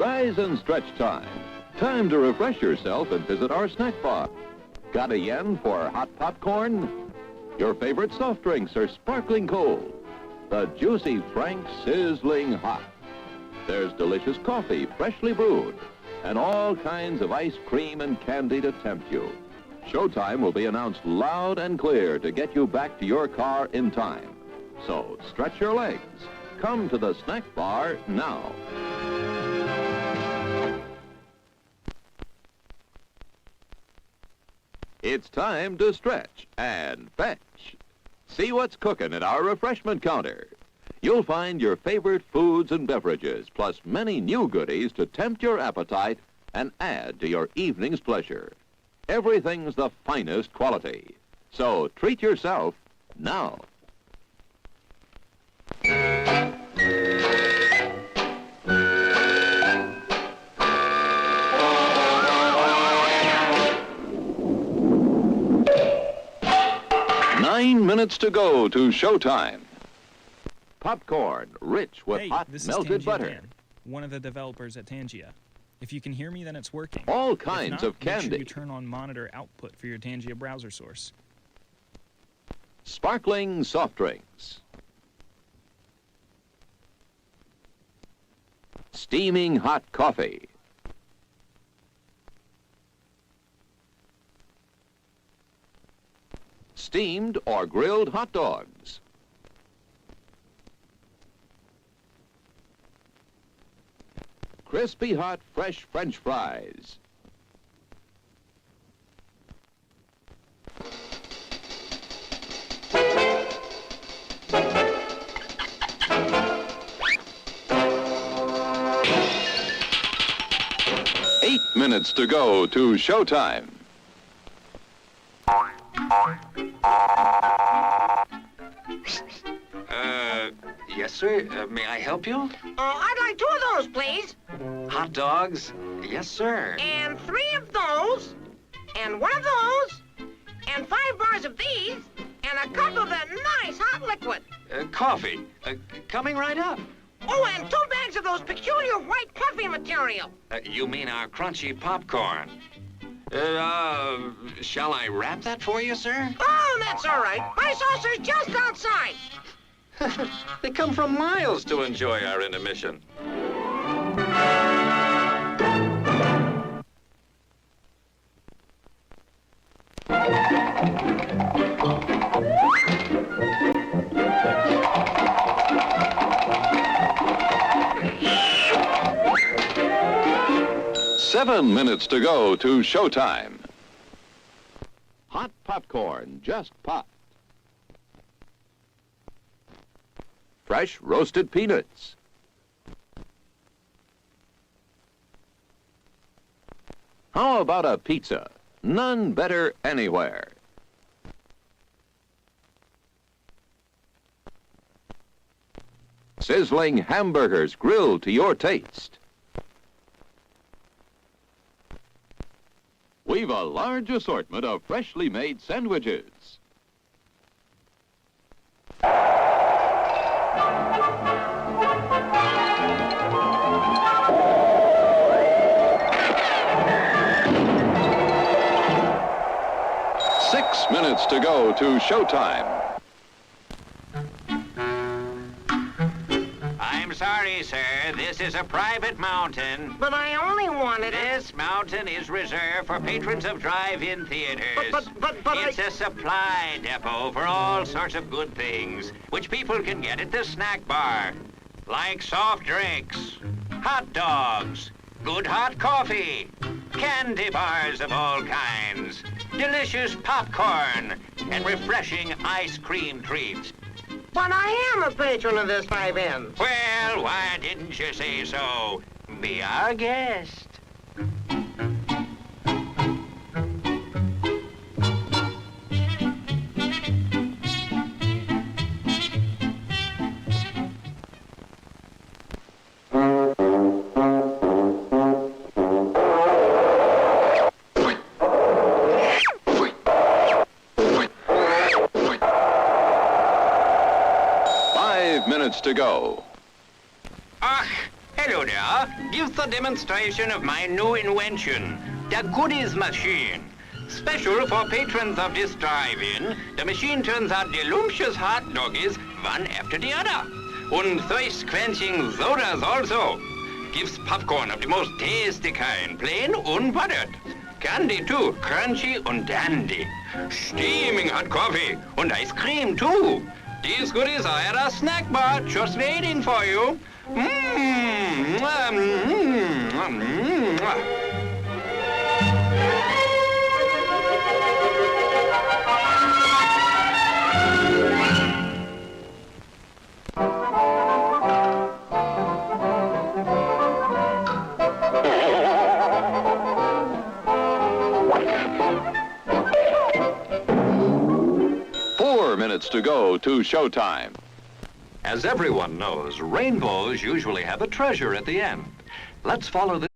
Rise and stretch time. Time to refresh yourself and visit our snack bar. Got a yen for hot popcorn? Your favorite soft drinks are sparkling cold. The juicy Frank sizzling hot. There's delicious coffee, freshly brewed, and all kinds of ice cream and candy to tempt you. Showtime will be announced loud and clear to get you back to your car in time. So stretch your legs. Come to the snack bar now. It's time to stretch and fetch. See what's cooking at our refreshment counter. You'll find your favorite foods and beverages, plus many new goodies to tempt your appetite and add to your evening's pleasure. Everything's the finest quality. So treat yourself now. Nine minutes to go to showtime. Popcorn, rich with hot melted butter. Dan, one of the developers at Tangia. If you can hear me, then it's working. All kinds if not, of candy. Make sure you turn on monitor output for your Tangia browser source. Sparkling soft drinks. Steaming hot coffee. Steamed or grilled hot dogs. Crispy hot fresh French fries. Eight minutes to go to showtime. Yes, sir. May I help you? I'd like 2 of those, please. Hot dogs? Yes, sir. And 3 of those. And 1 of those. And 5 bars of these. And a cup of that nice hot liquid. Coffee. Coming right up. Oh, and 2 bags of those peculiar white puffy material. You mean our crunchy popcorn? Shall I wrap that for you, sir? Oh, that's all right. My saucer's just outside. They come from miles to enjoy our intermission. Seven minutes to go to showtime. Hot popcorn, just popped. Fresh roasted peanuts. How about a pizza? None better anywhere. Sizzling hamburgers grilled to your taste. We've a large assortment of freshly made sandwiches. Six minutes to go to showtime. I'm sorry, sir. This is a private mountain. But I only wanted it. This mountain is reserved for patrons of drive-in theaters. But it's a supply depot for all sorts of good things, which people can get at the snack bar, like soft drinks, hot dogs, good hot coffee, candy bars of all kinds, delicious popcorn, and refreshing ice cream treats. But I am a patron of this 5N. Well, why didn't you say so? Be our guest. Minutes to go. Hello there. Give a demonstration of my new invention, the Goodies Machine. Special for patrons of this drive-in, the machine turns out delicious hot doggies one after the other. And thirst-quenching sodas also. Gives popcorn of the most tasty kind, plain unbuttered. Candy too, crunchy and dandy. Steaming hot coffee and ice cream too. These goodies are at our snack bar, just waiting for you. Mmm. Mmm. Mmm. 4 minutes to go to showtime. As everyone knows, rainbows usually have a treasure at the end. Let's follow this.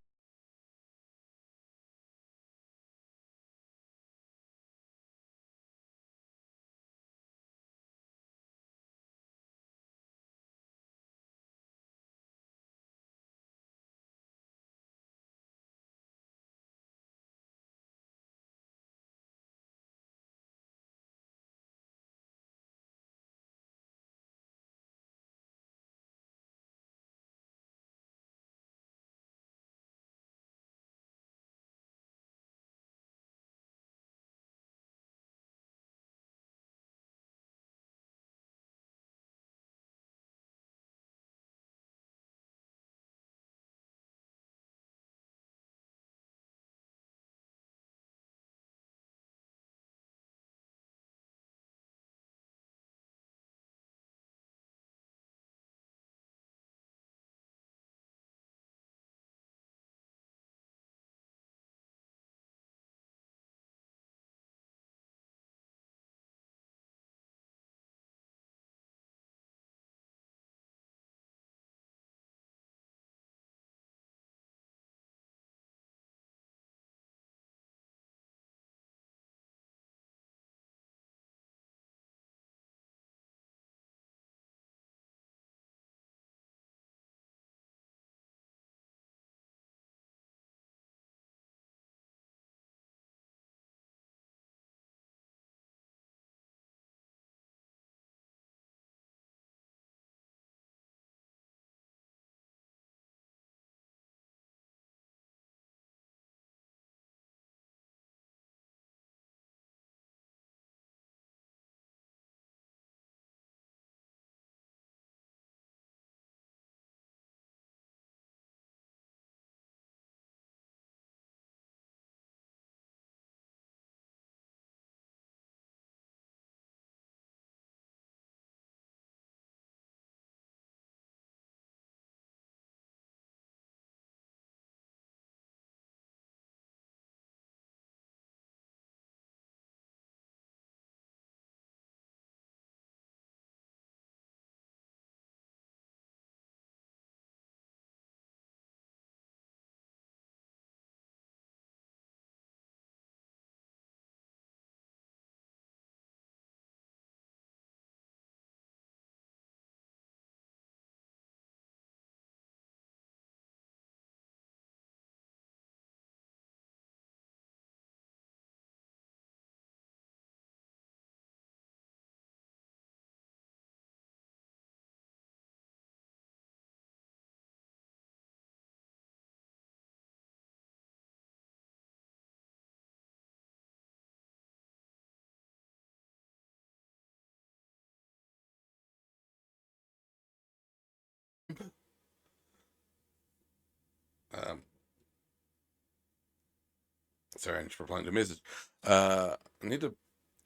Sorry, I'm just replying to a message. I need to.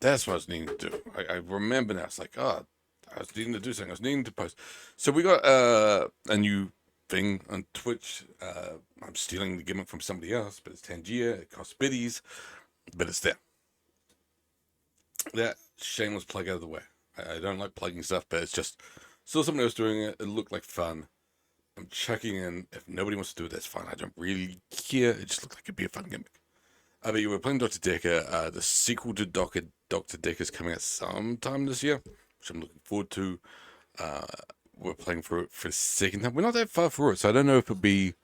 That's what I was needing to do. I remember now. It's like, oh, I was needing to do something. I was needing to post. So we got a new thing on Twitch. I'm stealing the gimmick from somebody else, but it's Tangia. It costs biddies, but it's there. That shameless plug out of the way. I don't like plugging stuff, but it's just saw somebody else doing it. It looked like fun. I'm checking in. If nobody wants to do it, that's fine. I don't really care. It just looked like it'd be a fun gimmick. But you were playing Dr. Decker. The sequel to Dr. Decker is coming out sometime this year, which I'm looking forward to. We're playing for it for a second time. We're not that far through it, so I don't know if it'll be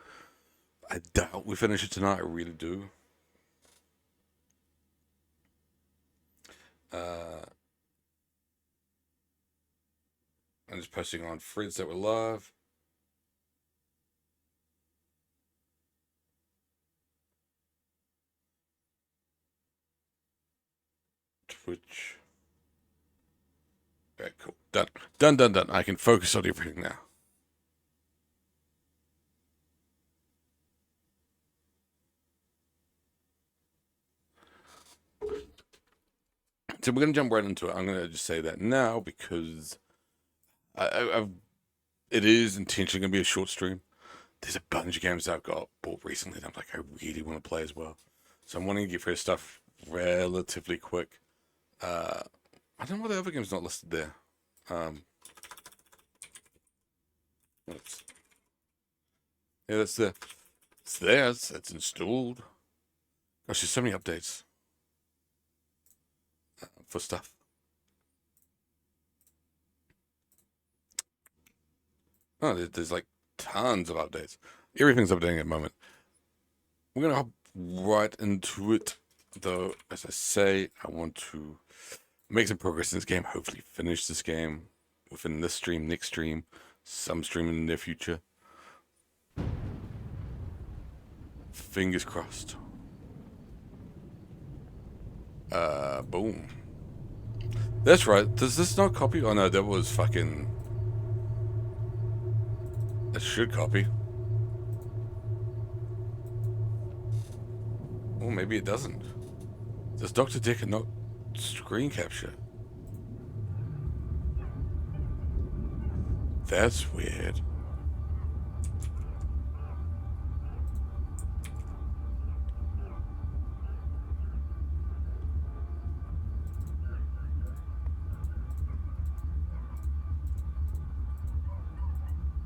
I doubt we finish it tonight. I really do. I'm just posting on threads that were live. Twitch. Okay, cool. Done. Done. I can focus on everything now. So we're going to jump right into it. I'm going to just say that now because it is intentionally going to be a short stream. There's a bunch of games that I've got bought recently that I'm like, I really want to play as well. So I'm wanting to get through stuff relatively quick. I don't know why the other game's not listed there. Yeah, that's the. It's there. It's installed. Gosh, there's so many updates for stuff. Oh, there's like tons of updates. Everything's updating at the moment. We're gonna hop right into it, though. As I say, I want to make some progress in this game. Hopefully, finish this game within this stream, next stream, some stream in the near future. Fingers crossed. Boom. That's right. Does this not copy? Oh no, that was fucking. That should copy. Or maybe it doesn't. Does Dr. Dick not screen capture? That's weird.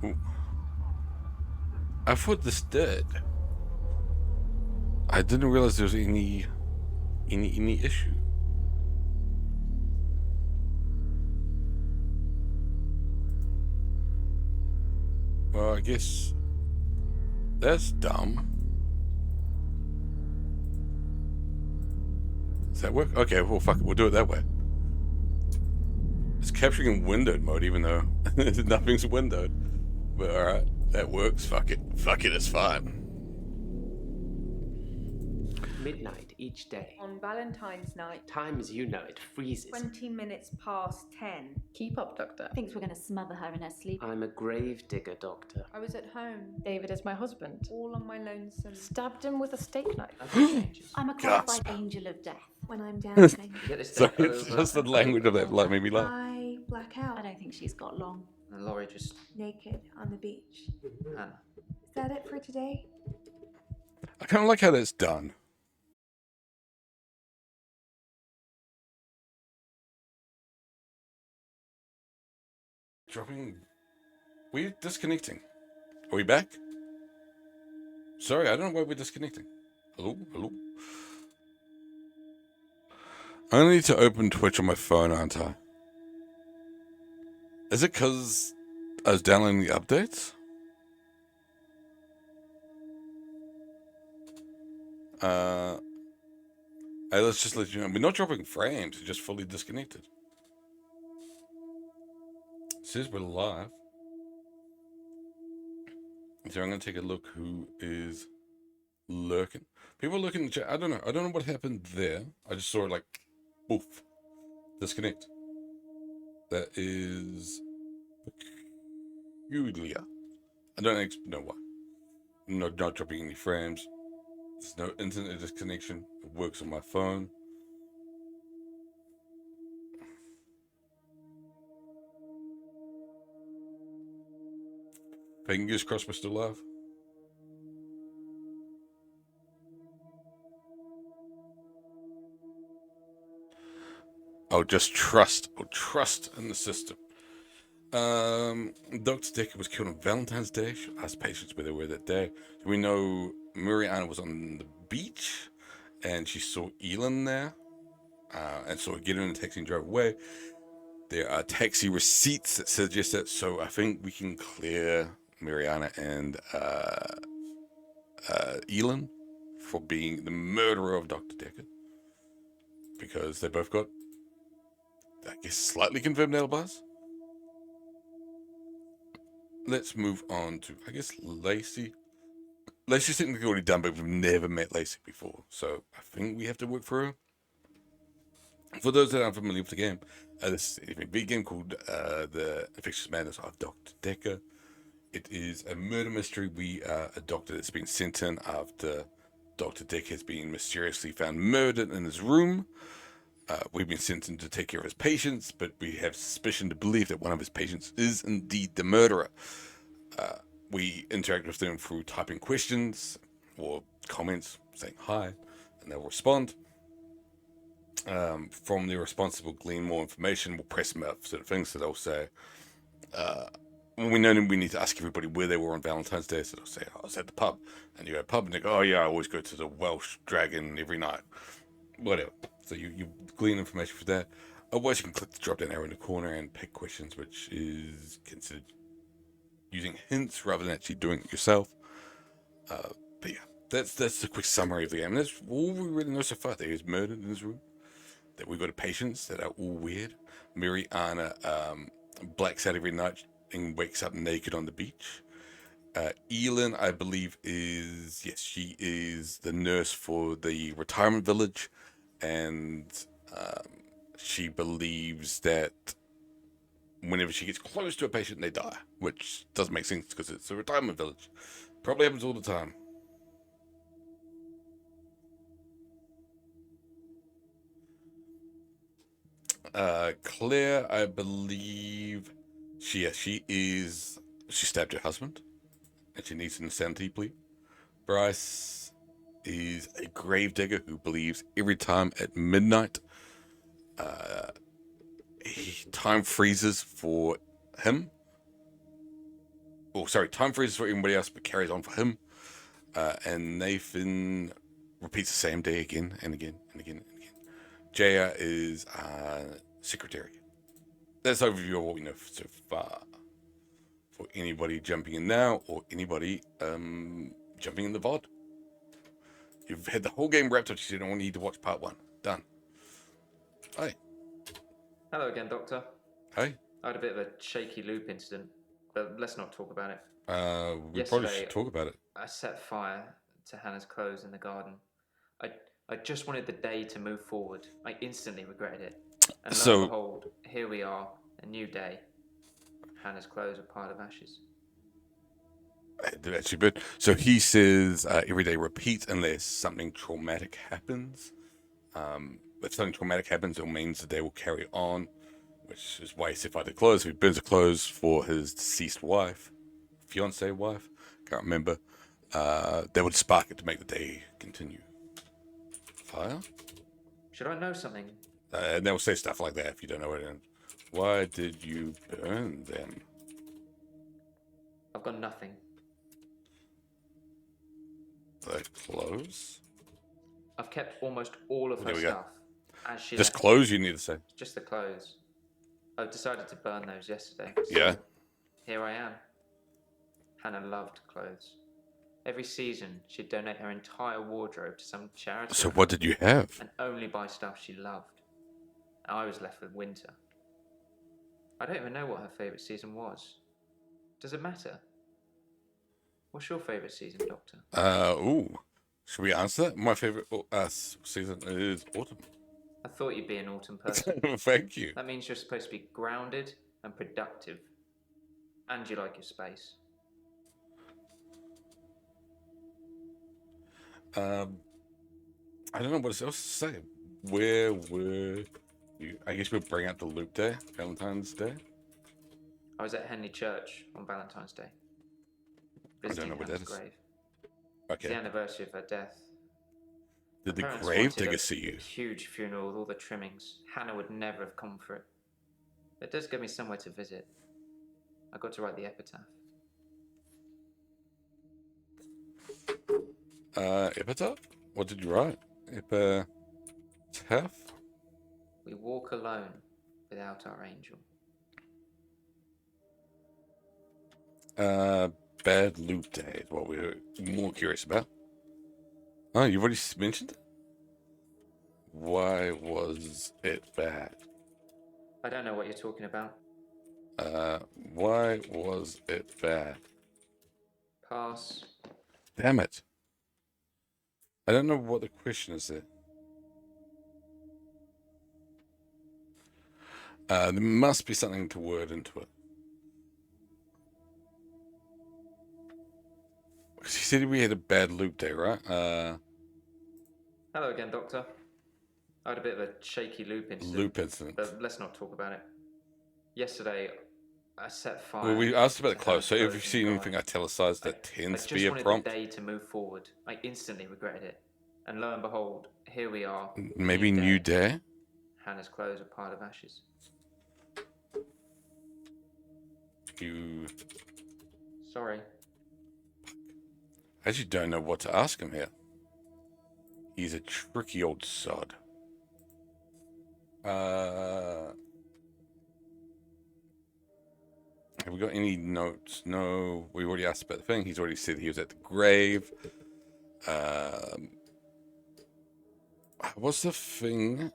Ooh. I thought this did. I didn't realize there was any issue. Well, I guess that's dumb. Does that work? Okay, well, fuck it. We'll do it that way. It's capturing in windowed mode, even though nothing's windowed. But alright, that works. Fuck it. Fuck it, it's fine. Midnight each day. On Valentine's night. Time as you know it freezes. 20 minutes past 10. Keep up, Doctor. Thinks we're going to smother her in her sleep. I'm a grave digger, Doctor. I was at home. David is my husband. All on my lonesome. Stabbed him with a steak knife. Nothing changes. I'm a qualified angel of death. When I'm dancing, Get this Sorry, thing it's over. just the language of that like made me laugh. I black I out don't think she's got long. And Laurie just... naked on the beach. Anna. Is that it for today? I kind of like how that's done. Dropping. We're disconnecting. Are we back? Sorry, I don't know why we're disconnecting. Hello? Hello? I need to open Twitch on my phone, aren't I? Is it because I was downloading the updates? Hey, let's just let you know. We're not dropping frames, we're just fully disconnected. It says we're live. So I'm going to take a look who is lurking. People looking in the chat. I don't know. I don't know what happened there. I just saw it like, poof, disconnect. That is peculiar. I don't know why. Not dropping any frames. There's no internet disconnection. It works on my phone. Fingers crossed we're still live. Oh, just trust. Oh, trust in the system. Dr. Dick was killed on Valentine's Day. She asked patients where they were that day. We know Mariana was on the beach and she saw Elon there. And so get in a taxi and drive away. There are taxi receipts that suggest that. So I think we can clear Mariana and Elin for being the murderer of Dr. Decker. Because they both got, I guess, slightly confirmed alibis. Let's move on to, I guess, Lacey. Lacey's technically already done, but we've never met Lacey before. So I think we have to work for her. For those that aren't familiar with the game, this is an FMV game called The Infectious Madness of Dr. Decker. It is a murder mystery. We are a doctor that's been sent in after Dr. Decker has been mysteriously found murdered in his room. We've been sent in to take care of his patients, but we have suspicion to believe that one of his patients is indeed the murderer. We interact with them through typing questions or comments saying hi, and they'll respond. From their responses, we'll glean more information. We'll press them out for certain things. So they'll say, when we know them, we need to ask everybody where they were on Valentine's Day. So they'll say, I was at the pub. And you go to the pub, and they go, oh yeah, I always go to the Welsh Dragon every night. Whatever. So you glean information for that. Otherwise, you can click the drop down arrow in the corner and pick questions, which is considered using hints rather than actually doing it yourself. But yeah, that's a quick summary of the game. And that's all we really know so far. That he was murdered in his room. That we've got patients that are all weird. Mariana blacks out every night and wakes up naked on the beach. Elin, I believe, she is the nurse for the retirement village, and she believes that whenever she gets close to a patient, they die, which doesn't make sense because it's a retirement village. Probably happens all the time. Claire, I believe she stabbed her husband and she needs an insanity plea. Bryce is a gravedigger who believes every time at midnight time freezes for him. Time freezes for everybody else but carries on for him. And Nathan repeats the same day again and again and again and again. Jaya is secretary. That's an overview of what we know so far. For anybody jumping in now or anybody jumping in the VOD. You've had the whole game wrapped up. You don't need to watch part 1. Done. Hi. Hello again, Doctor. Hi. I had a bit of a shaky loop incident, but let's not talk about it. We probably should talk about it. I set fire to Hannah's clothes in the garden. I just wanted the day to move forward. I instantly regretted it. And lo and behold, here we are, a new day. Hannah's clothes are a pile of ashes. Actually, but so he says every day repeats unless something traumatic happens. If something traumatic happens, it means the day will carry on, which is why he set fire to clothes. He burns the clothes for his deceased wife, fiancée wife, can't remember. That would spark it to make the day continue. Fire? Should I know something? And they'll say stuff like that if you don't know it. And why did you burn them? I've got nothing. The clothes? I've kept almost all of her stuff. As she just clothes, you need to say. Just the clothes. I've decided to burn those yesterday. Yeah. Here I am. Hannah loved clothes. Every season, she'd donate her entire wardrobe to some charity. So what did you have? And only buy stuff she loved. I was left with winter. I don't even know what her favourite season was. Does it matter? What's your favourite season, Doctor? Should we answer that? My favourite season is autumn. I thought you'd be an autumn person. Thank you. That means you're supposed to be grounded and productive. And you like your space. I don't know what else to say. Where were you? I guess we'll bring out the loop day, Valentine's Day. I was at Henley Church on Valentine's Day. I don't know what that is. Grave. Okay. It's the anniversary of her death. Did the grave digger see you? Huge funeral with all the trimmings. Hannah would never have come for it. It does give me somewhere to visit. I got to write the epitaph. Epitaph? What did you write? Epitaph? We walk alone without our angel. Bad loop day is what we're more curious about. Oh, you've already mentioned it? Why was it bad? I don't know what you're talking about. Why was it bad? Pass. Damn it. I don't know what the question is there. There must be something to word into it. Because he said we had a bad loop day, right? Hello again, Doctor. I had a bit of a shaky loop incident. Loop incident. But let's not talk about it. Yesterday, I set fire. Well, we asked about to the close, so Hannah's if you clothes see in the anything garden. italicized that tends to be a I just prompt. wanted the day to move forward. I instantly regretted it. And lo and behold, here we are. Maybe new day? Hannah's clothes are a pile of ashes. You... Sorry. I actually don't know what to ask him here. He's a tricky old sod. Have we got any notes? No, we already asked about the thing. He's already said he was at the grave. What's the thing?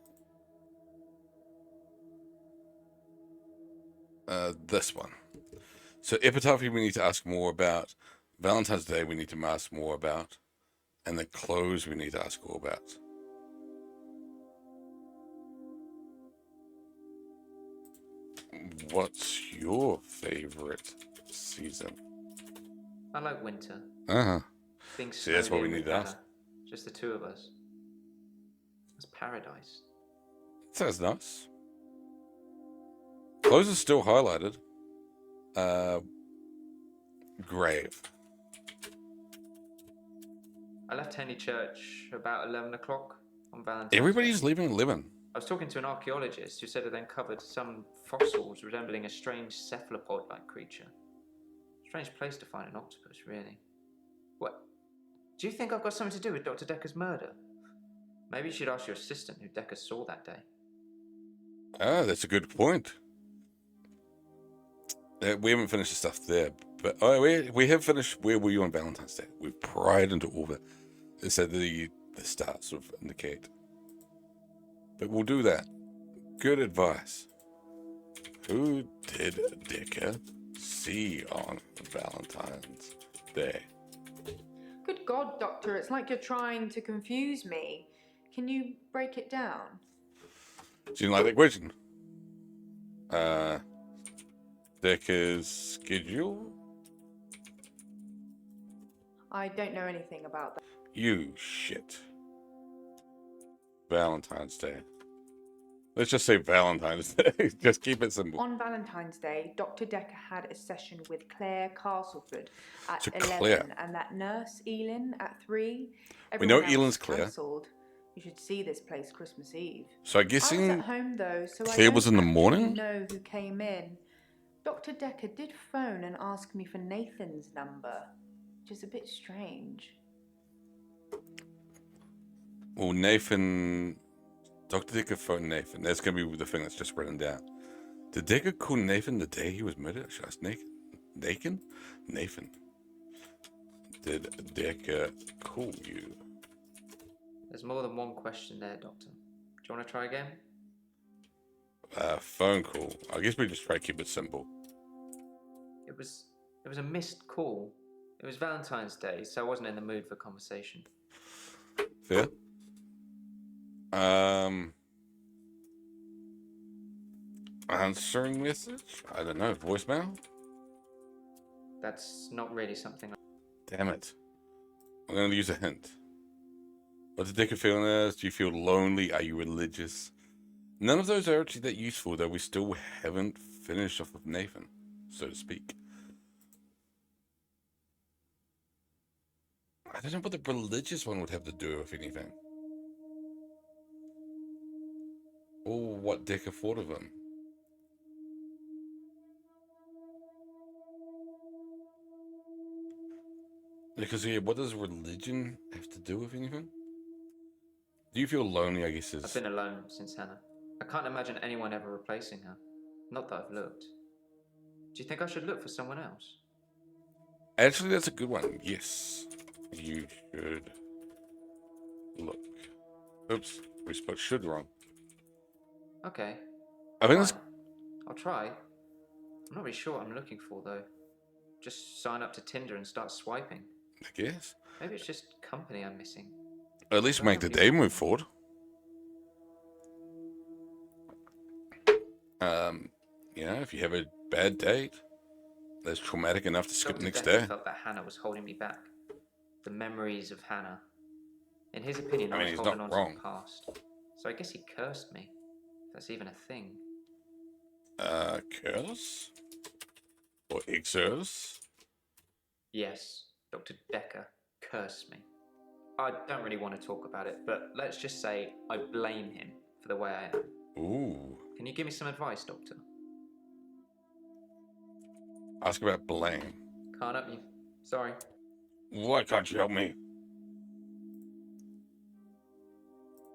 This one. So epitaphy we need to ask more about. Valentine's Day we need to ask more about. And the clothes we need to ask all about. What's your favorite season? I like winter. Uh-huh. Being See, that's what we snowed in need with to ask. Hannah. Just the two of us. It's paradise. Sounds nice. Clothes are still highlighted. Grave. I left Henley Church about 11 o'clock on Valentine's Everybody's Day. leaving 11. I was talking to an archaeologist who said it uncovered some fossils resembling a strange cephalopod-like creature. Strange place to find an octopus, really. What? Do you think I've got something to do with Dr. Decker's murder? Maybe you should ask your assistant who Decker saw that day. Ah, that's a good point. We haven't finished the stuff there, but we have finished Where Were You on Valentine's Day? We've pried into orbit. It's at the start sort of indicate. But we'll do that. Good advice. Who did Decker see on Valentine's Day? Good God, Doctor, it's like you're trying to confuse me. Can you break it down? Do you like that question? Decker's schedule? I don't know anything about that. You shit. Valentine's Day. Let's just say Valentine's Day. Just keep it simple. On Valentine's Day, Dr. Decker had a session with Claire Castleford at So 11 Claire. and that nurse Elin at 3. We know Everyone else Elin's Claire. cancelled. You should see this place Christmas Eve. So I'm I was guessing at home though, so Claire I was don't in the actually morning? know who came in. Dr. Decker did phone and ask me for Nathan's number, which is a bit strange. Well, Nathan... Dr. Decker phoned Nathan. That's going to be the thing that's just written down. Did Decker call Nathan the day he was murdered? Should I ask Nathan? Nathan. Did Decker call you? There's more than one question there, Doctor. Do you want to try again? Phone call. I guess we just try to keep it simple. It was a missed call. It was Valentine's Day, so I wasn't in the mood for conversation. Fair. Answering message? I don't know. Voicemail? That's not really something. Damn it. I'm going to use a hint. What did Decker feel as? Do you feel lonely? Are you religious? None of those are actually that useful, though we still haven't finished off with Nathan, so to speak. I don't know what the religious one would have to do with anything. Or what Decker thought of him. Because, yeah, what does religion have to do with anything? Do you feel lonely, I guess, is... I've been alone since Hannah. I can't imagine anyone ever replacing her. Not that I've looked. Do you think I should look for someone else? Actually, that's a good one. Yes, you should look. Oops, we spelled should wrong. Okay. I think that's... Fine. I'll try. I'm not really sure what I'm looking for, though. Just sign up to Tinder and start swiping. I guess. Maybe it's just company I'm missing. At least make the day move forward. You know, if you have a bad date, that's traumatic enough to skip the next day. I felt that Hannah was holding me back. The memories of Hannah. In his opinion, I was he's holding not on to wrong. the past. So I guess he cursed me. If that's even a thing. Curse? Or exorcise? Yes, Dr. Decker cursed me. I don't really want to talk about it, but let's just say I blame him for the way I am. Ooh. Can you give me some advice, Doctor? Ask about blame. Can't help you. Sorry. Why can't you help me?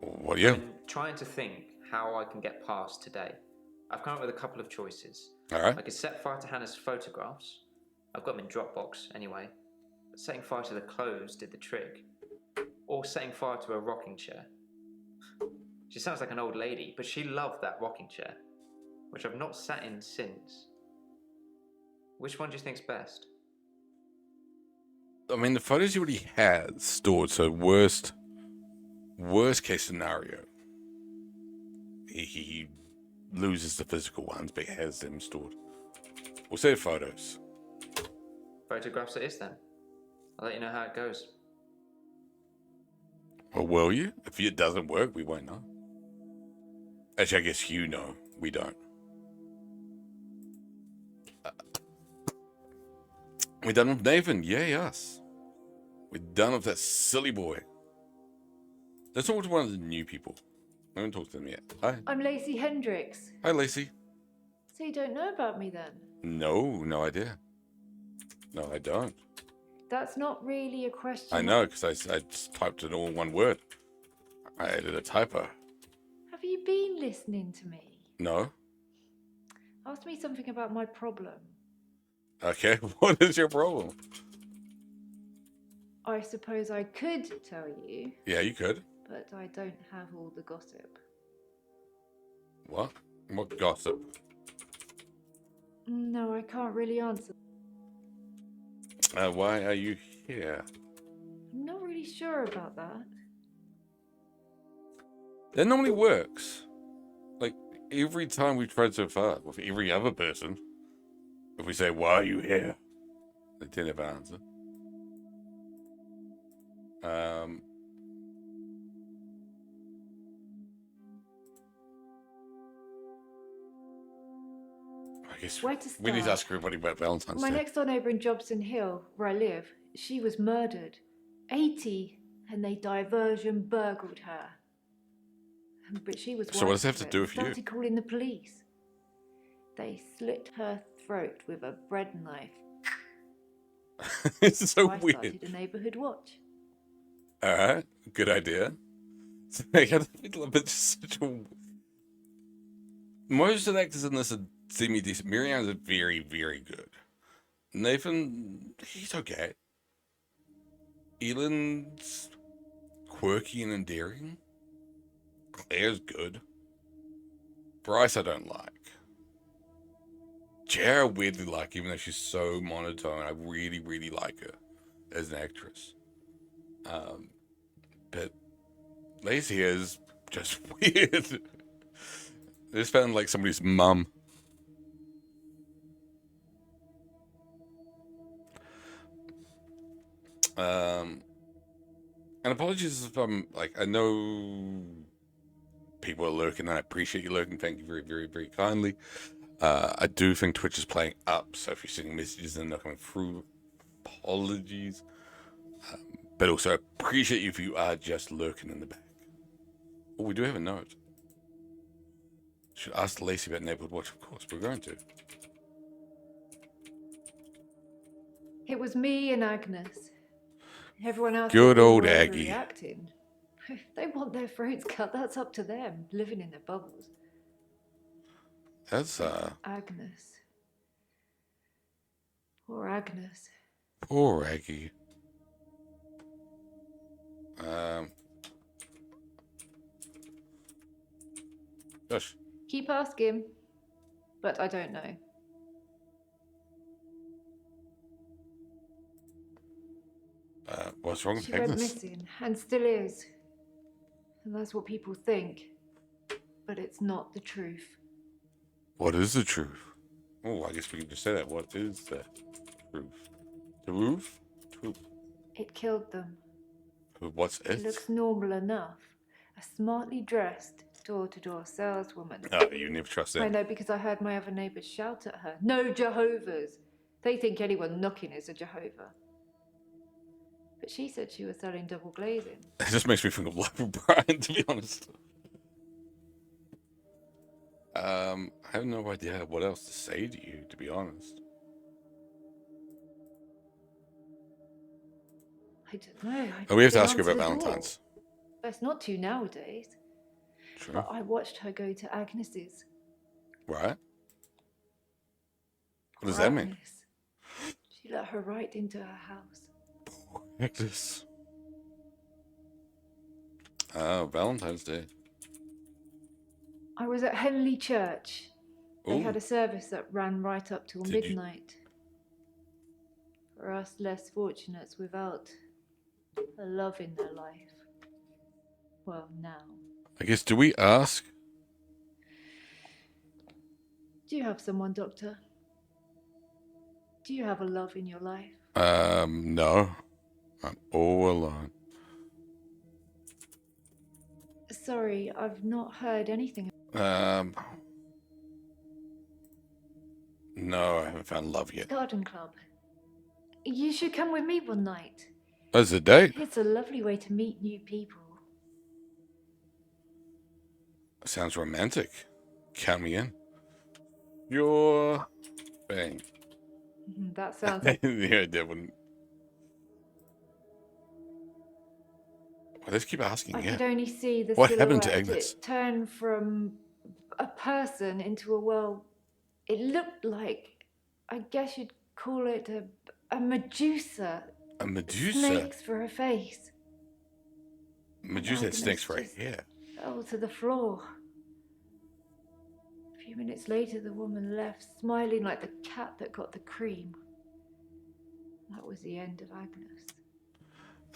What are you? I've been trying to think how I can get past today. I've come up with a couple of choices. All right. I could set fire to Hannah's photographs. I've got them in Dropbox anyway. But setting fire to the clothes did the trick. Or setting fire to a rocking chair. She sounds like an old lady, but she loved that rocking chair, which I've not sat in since. Which one do you think's best? I mean, the photos he already had stored, so worst case scenario. He loses the physical ones, but he has them stored. We'll say photos. Photographs it is then. I'll let you know how it goes. Well, will you? If it doesn't work, we won't know. Actually, I guess you know. We don't. We're done with Nathan. Yay, us. We're done with that silly boy. Let's talk to one of the new people. I haven't talked to them yet. Hi. I'm Lacey Hendricks. Hi, Lacey. So you don't know about me then? No idea. No, I don't. That's not really a question. I know, because I just typed it all in one word. I added a typo. Have you been listening to me? No. Ask me something about my problem. Okay, what is your problem? I suppose I could tell you. Yeah, you could. But I don't have all the gossip. What? What gossip? No, I can't really answer. Why are you here? I'm not really sure about that. That normally works. Like, every time we've tried so far, with every other person, if we say, why are you here? They tend to have an answer. I guess Where to we need to start? ask everybody about Valentine's My Day. next door neighbour in Jobson Hill, where I live, she was murdered. 80, and they diversion burgled her. But she was So what does that have to widespread. do with you? Started calling the police. They slit her throat with a bread knife. It's so I weird. started a neighbourhood watch. Alright, good idea. I gotta feel a bit just such a... Most of the actors in this are semi-decent. Miriam's very, very good. Nathan, he's okay. Ellen's quirky and endearing. Claire's good. Bryce I don't like. Cher I weirdly like, even though she's so monotone. I really, really like her as an actress. But Lacey is just weird. I just found like somebody's mum. And apologies if I'm like, I know people are lurking and I appreciate you lurking. Thank you very, very, very kindly. I do think Twitch is playing up, so if you're sending messages and they're not coming through, apologies. But also appreciate you if you are just lurking in the back. Oh, we do have a note. Should ask Lacey about Neighborhood Watch, of course. We're going to. It was me and Agnes. Everyone else. Good old was Aggie. Reacting. If they want their throats cut, that's up to them. Living in their bubbles. That's Agnes. Poor Agnes. poor Aggie. Gosh. Keep asking, but I don't know. What's wrong with She went Agnes? missing, and still is. And that's what people think. But it's not the truth. What is the truth? Oh, I guess we can just say that. What is the truth? The roof? Truth. It killed them. What's It it? looks normal enough. A smartly dressed, door-to-door saleswoman. Oh, you never trust I that. know because I heard my other neighbours shout at her. No Jehovah's! They think anyone knocking is a Jehovah. But she said she was selling double glazing. It just makes me think of Life of Brian, to be honest. I have no idea what else to say to you, to be honest. I don't know. Oh, we have to I've ask her been about onto the door. Valentine's. It's not too nowadays. True. But I watched her go to Agnes's. Right? What does that mean? Agnes. She let her right into her house. Agnes. Oh, Valentine's Day. I was at Henley Church. They Ooh. had a service that ran right up till Did you- midnight. For us less fortunates without a love in their life. Well, now. I guess, do we ask? Do you have someone, Doctor? Do you have a love in your life? No. I'm all alone. Sorry, I've not heard anything. No, I haven't found love yet. Garden Club. You should come with me one night. As a date? It's a lovely way to meet new people. Sounds romantic. Count me in. Your thing. That sounds Yeah, that wouldn't. Well, let's keep asking. I Yeah. could only see the What silhouette. happened to Agnes? It turned from a person into a, well, it looked like, I guess you'd call it a Medusa. A Medusa? Snakes for a face. Medusa had Agnes snakes right just here. fell to the floor. A few minutes later, the woman left, smiling like the cat that got the cream. That was the end of Agnes.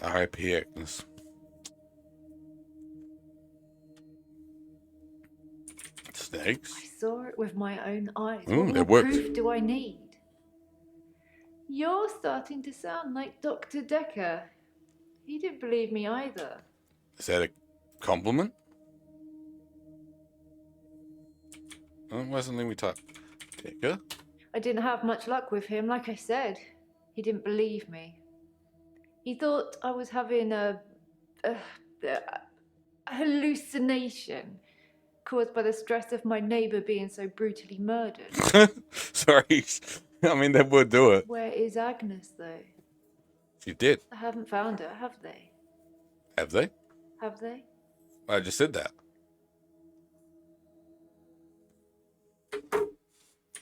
R.I.P. Agnes. Snakes? I saw it with my own eyes. Mm, What it more worked. proof do I need? You're starting to sound like Dr. Decker. He didn't believe me either. Is that a compliment? Why doesn't we talk? Decker? I didn't have much luck with him, like I said. He didn't believe me. He thought I was having a hallucination caused by the stress of my neighbour being so brutally murdered. Sorry. I mean, that would do it. Where is Agnes, though? You did. I haven't found her, have they? Have they? Have they? I just said that.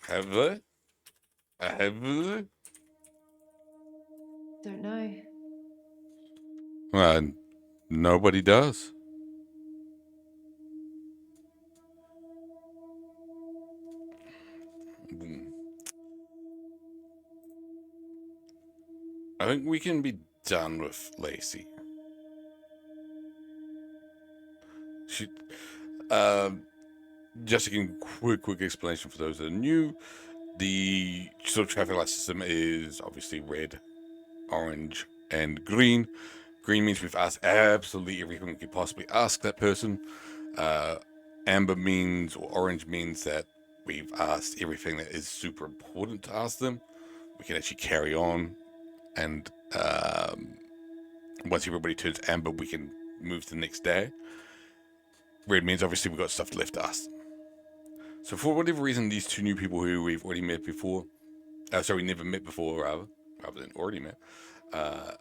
Have they? Have they? Don't know. Well, nobody does. I think we can be done with Lacey. She, just a quick explanation for those that are new. The sort of traffic light system is obviously red, orange, and green. Green means we've asked absolutely everything we could possibly ask that person. Amber means, or orange means that we've asked everything that is super important to ask them. We can actually carry on, and once everybody turns amber, we can move to the next day. Red means obviously we've got stuff left to ask. So for whatever reason, these two new people who we've already met before, never met before, rather than already met, have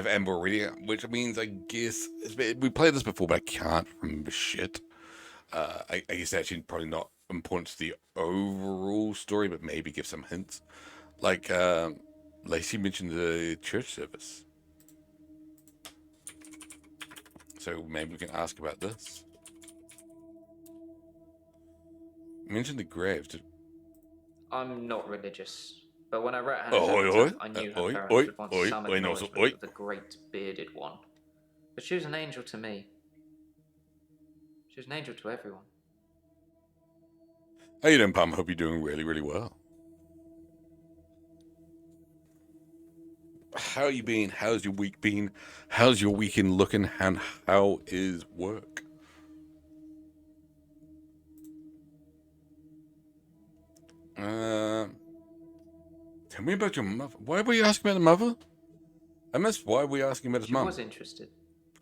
amber already, which means I guess we played this before, but I can't remember shit. I guess actually probably not important to the overall story, but maybe give some hints. Like Lacey mentioned the church service, so maybe we can ask about this. mentioned the graves. I'm not religious, but when I read Hannah's Oi, epitaph, oi, I knew oi, her parents oi, would want oi, some oi, no, so, acknowledgement oi. of the great bearded one. But she was an angel to me. She was an angel to everyone. How you doing, Pam? Hope you're doing really, really well. How you been? How's your week been? How's your weekend looking? And how is work? Tell me about your mother. Why were you asking about the mother? I missed. Why were we asking about his She mum? was interested.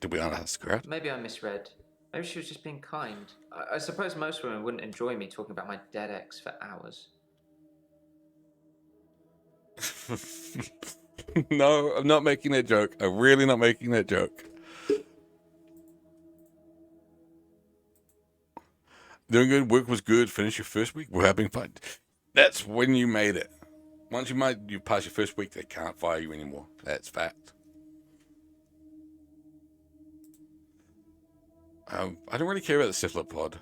Did we ask her? Maybe I misread. Maybe she was just being kind. I suppose most women wouldn't enjoy me talking about my dead ex for hours. No, I'm not making that joke. I'm really not making that joke. Doing good. Work was good. Finish your first week. We're having fun. That's when you made it. Once you pass your first week, they can't fire you anymore. That's fact. I don't really care about the cephalopod.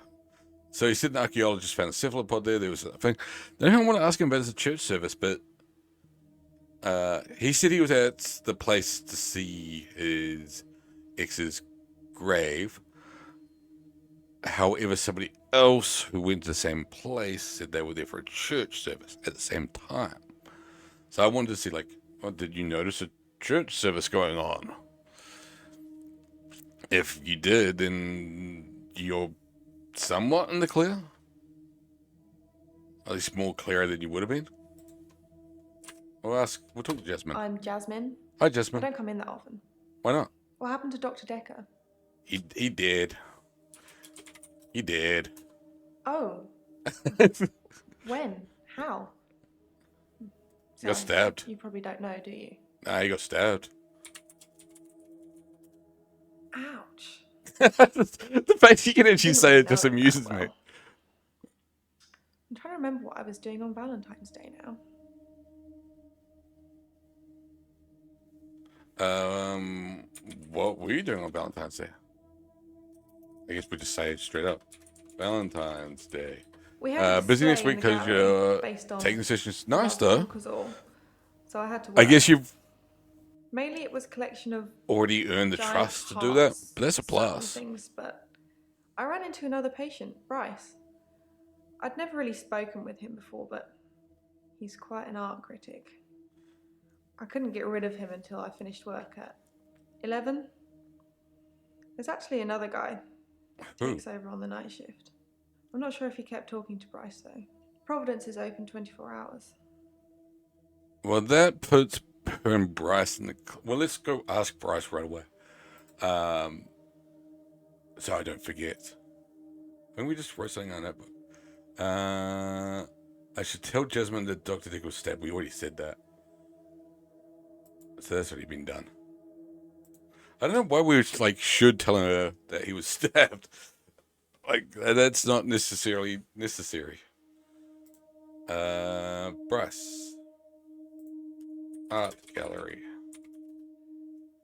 So he said an archaeologist found a cephalopod there. There was a thing. The only thing I want to ask him about is a church service, but he said he was at the place to see his ex's grave. However, somebody else who went to the same place said they were there for a church service at the same time. So I wanted to see, like, did you notice a church service going on? If you did, then you're somewhat in the clear. At least more clearer than you would have been. We'll talk to Jasmine. I'm Jasmine. Hi, I Jasmine. don't come in that often. Why not? What happened to Dr. Decker? He did. He did. Oh. When? How? He got stabbed. You probably don't know, do you? Nah, he got stabbed. Ouch. The fact you can actually say it just amuses me. I'm trying to remember what I was doing on Valentine's Day now. What were you doing on Valentine's Day? I guess we just say it straight up. Valentine's Day. We had Busy next week because you're taking the sessions. Nice though. So I had to work. I guess you've mainly it was a collection of already earned the trust to do that, but that's a plus. Things, but I ran into another patient, Bryce. I'd never really spoken with him before, but he's quite an art critic. I couldn't get rid of him until I finished work at 11. There's actually another guy who takes over on the night shift. I'm not sure if he kept talking to Bryce though. Providence is open 24 hours. Well, that puts her and Bryce in the... Well, let's go ask Bryce right away. So I don't forget. When we just wrote something on that book. I should tell Jasmine that Dr. Dick was stabbed. We already said that. So that's already been done. I don't know why we should tell her that he was stabbed. Like, that's not necessarily necessary. Bryce. Art gallery.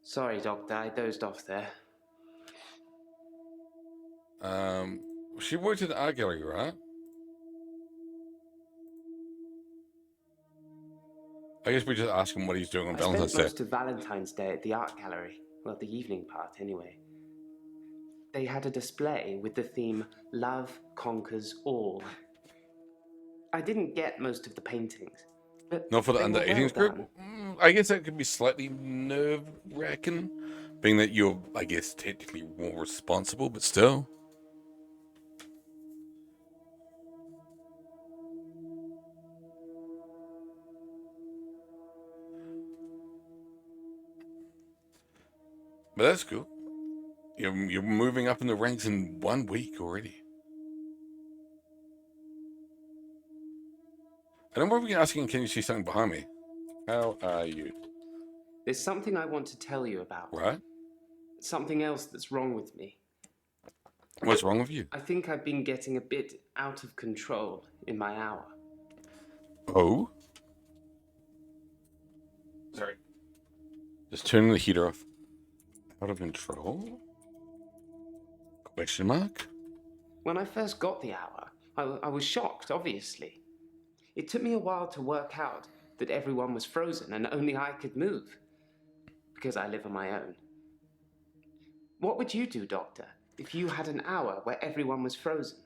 Sorry, Doctor, I dozed off there. She worked at the art gallery, right? I guess we just ask him what he's doing on Valentine's Day. I spent most of Valentine's Day at the art gallery. Well, the evening part, anyway. They had a display with the theme, Love Conquers All. I didn't get most of the paintings. But not for the they under were 18s well group? done. I guess that could be slightly nerve-wracking, being that you're, I guess, technically more responsible, but still. But that's cool. You're moving up in the ranks in 1 week already. And I'm probably asking, can you see something behind me? How are you? There's something I want to tell you about. Right? Something else that's wrong with me. What's wrong with you? I think I've been getting a bit out of control in my hour. Oh? Sorry. Just turning the heater off. Out of control? Question mark? When I first got the hour, I was shocked, obviously. It took me a while to work out that everyone was frozen and only I could move, because I live on my own. What would you do, Doctor, if you had an hour where everyone was frozen?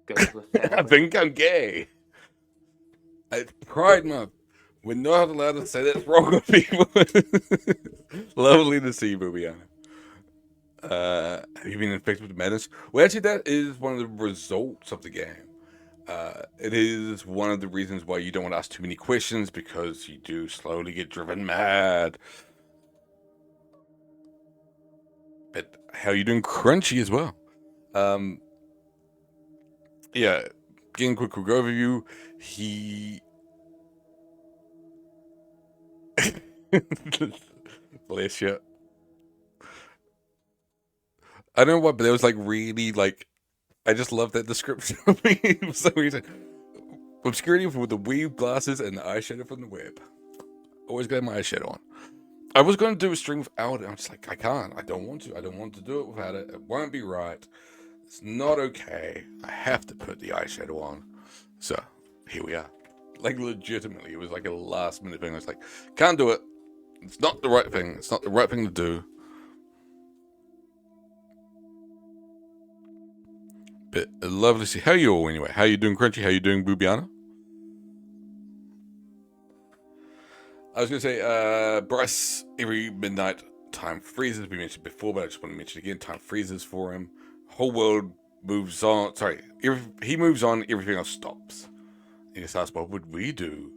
Go to a fair. I think I'm gay. It's Pride Month. We're not allowed to say that's wrong of people. Lovely to see you, Boobiana. Have you been infected with madness? Well, actually, that is one of the results of the game. It is one of the reasons why you don't want to ask too many questions, because you do slowly get driven mad. But how are you doing, Crunchy, as well? Yeah, getting a quick overview. He... Bless you. I don't know what, but there was like really like... I just love that description of me for some reason. Obscurity with the weave glasses and the eyeshadow from the web. Always got my eyeshadow on. I was going to do a stream without it. I'm just like, I can't. I don't want to. I don't want to do it without it. It won't be right. It's not okay. I have to put the eyeshadow on. So, here we are. Like, legitimately, it was like a last minute thing. I was like, can't do it. It's not the right thing. It's not the right thing to do. But lovely to see. How are you all anyway? How are you doing, Crunchy? How are you doing, Boobiana? I was going to say, Bryce, every midnight time freezes. We mentioned before, but I just want to mention again, time freezes for him. Whole world moves on. Sorry, he moves on, everything else stops. He just asks, what would we do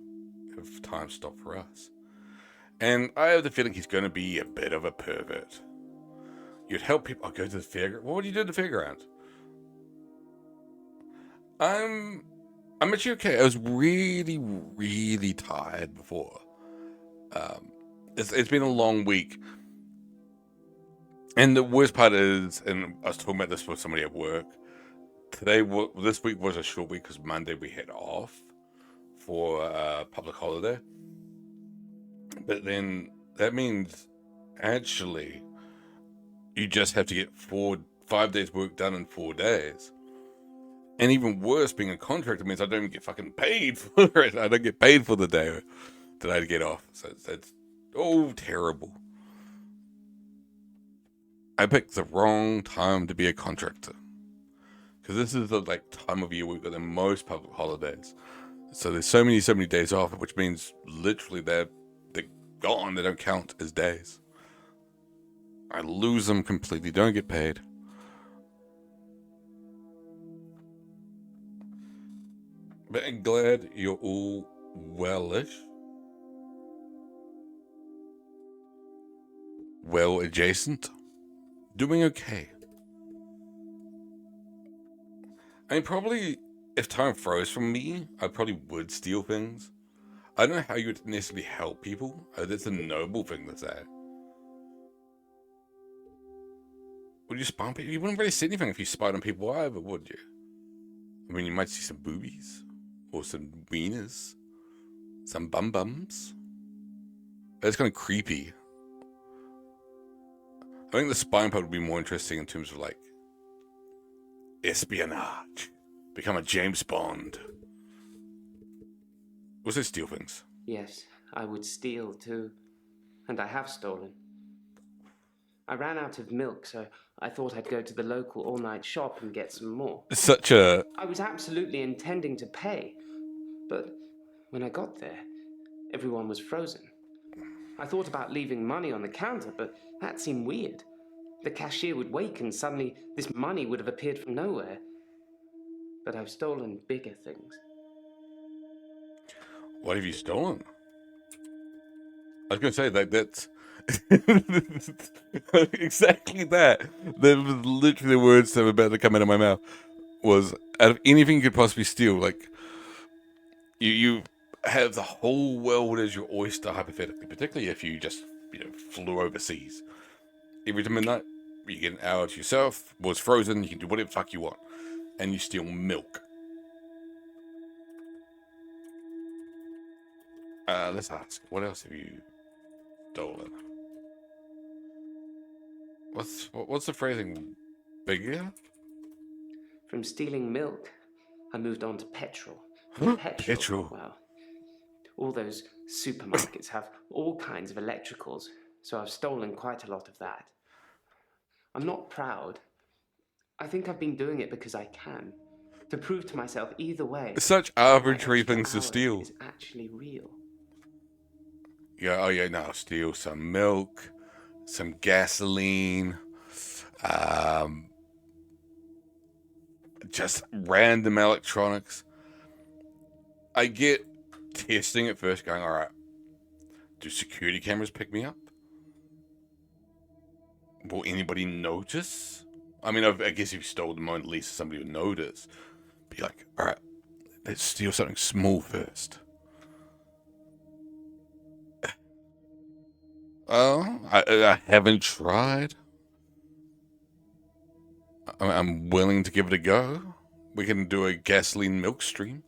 if time stopped for us? And I have the feeling he's going to be a bit of a pervert. You'd help people. I'll go to the fairground. What would you do at the fairground? I'm actually okay. I was really, really tired before. It's been a long week. And the worst part is, and I was talking about this with somebody at work, this week was a short week because Monday we had off for a public holiday. But then that means actually you just have to get 5 days work done in 4 days. And even worse, being a contractor means I don't even get fucking paid for it. I don't get paid for the day that I get off. So it's terrible. I picked the wrong time to be a contractor. Because this is the time of year we've got the most public holidays. So there's so many days off, which means literally they're gone. They don't count as days. I lose them completely. Don't get paid. But I'm glad you're all well-ish. Well adjacent. Doing okay. I mean, probably if time froze from me, I probably would steal things. I don't know how you would necessarily help people. That's a noble thing to say. Would you spy on people? You wouldn't really see anything if you spied on people either, would you? I mean, you might see some boobies. Or some wieners. Some bum-bums. That's kind of creepy. I think the spying part would be more interesting in terms of, espionage. Become a James Bond. Also steal things. Yes, I would steal too. And I have stolen. I ran out of milk, so I thought I'd go to the local all-night shop and get some more. I was absolutely intending to pay. But when I got there, everyone was frozen. I thought about leaving money on the counter, but that seemed weird. The cashier would wake and suddenly this money would have appeared from nowhere. But I've stolen bigger things. What have you stolen? I was going to say that's exactly that. That was literally the words that were about to come out of my mouth. Was out of anything you could possibly steal, you have the whole world as your oyster, hypothetically, particularly if you just flew overseas. Every time midnight, you get an hour to yourself. Was frozen. You can do whatever the fuck you want, and you steal milk. Let's ask. What else have you stolen? What's the phrasing? Bigger? From stealing milk, I moved on to petrol. Petrol? Well, all those supermarkets have all kinds of electricals, so I've stolen quite a lot of that. I'm not proud. I think I've been doing it because I can. To prove to myself either way. Such arbitrary things to steal. Is actually real. Yeah, oh yeah, no, I'll steal some milk, some gasoline, just random electronics. I get testing at first, going, all right, do security cameras pick me up? Will anybody notice? I mean, I guess if you stole the Mona Lisa, somebody would notice. Be like, all right, let's steal something small first. Oh, I haven't tried. I'm willing to give it a go. We can do a gasoline milk stream.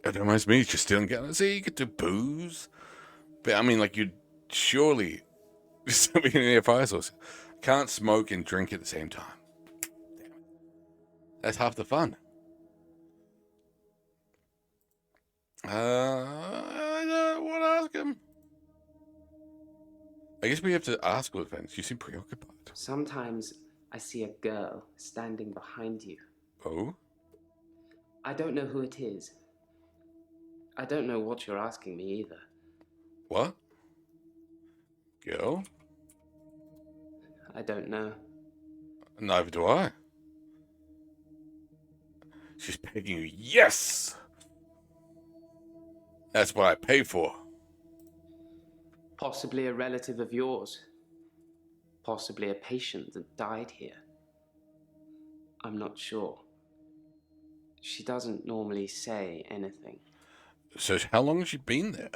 It reminds me, it's just stealing gas. See, you could do booze. But I mean, like, you'd surely something in your fire source. Can't smoke and drink at the same time. That's half the fun. I don't want to ask him. I guess we have to ask all the things. You seem preoccupied. Sometimes I see a girl standing behind you. Oh? I don't know who it is. I don't know what you're asking me either. What? Girl? I don't know. Neither do I. She's pegging you. Yes! That's what I pay for. Possibly a relative of yours. Possibly a patient that died here. I'm not sure. She doesn't normally say anything. So how long has she been there?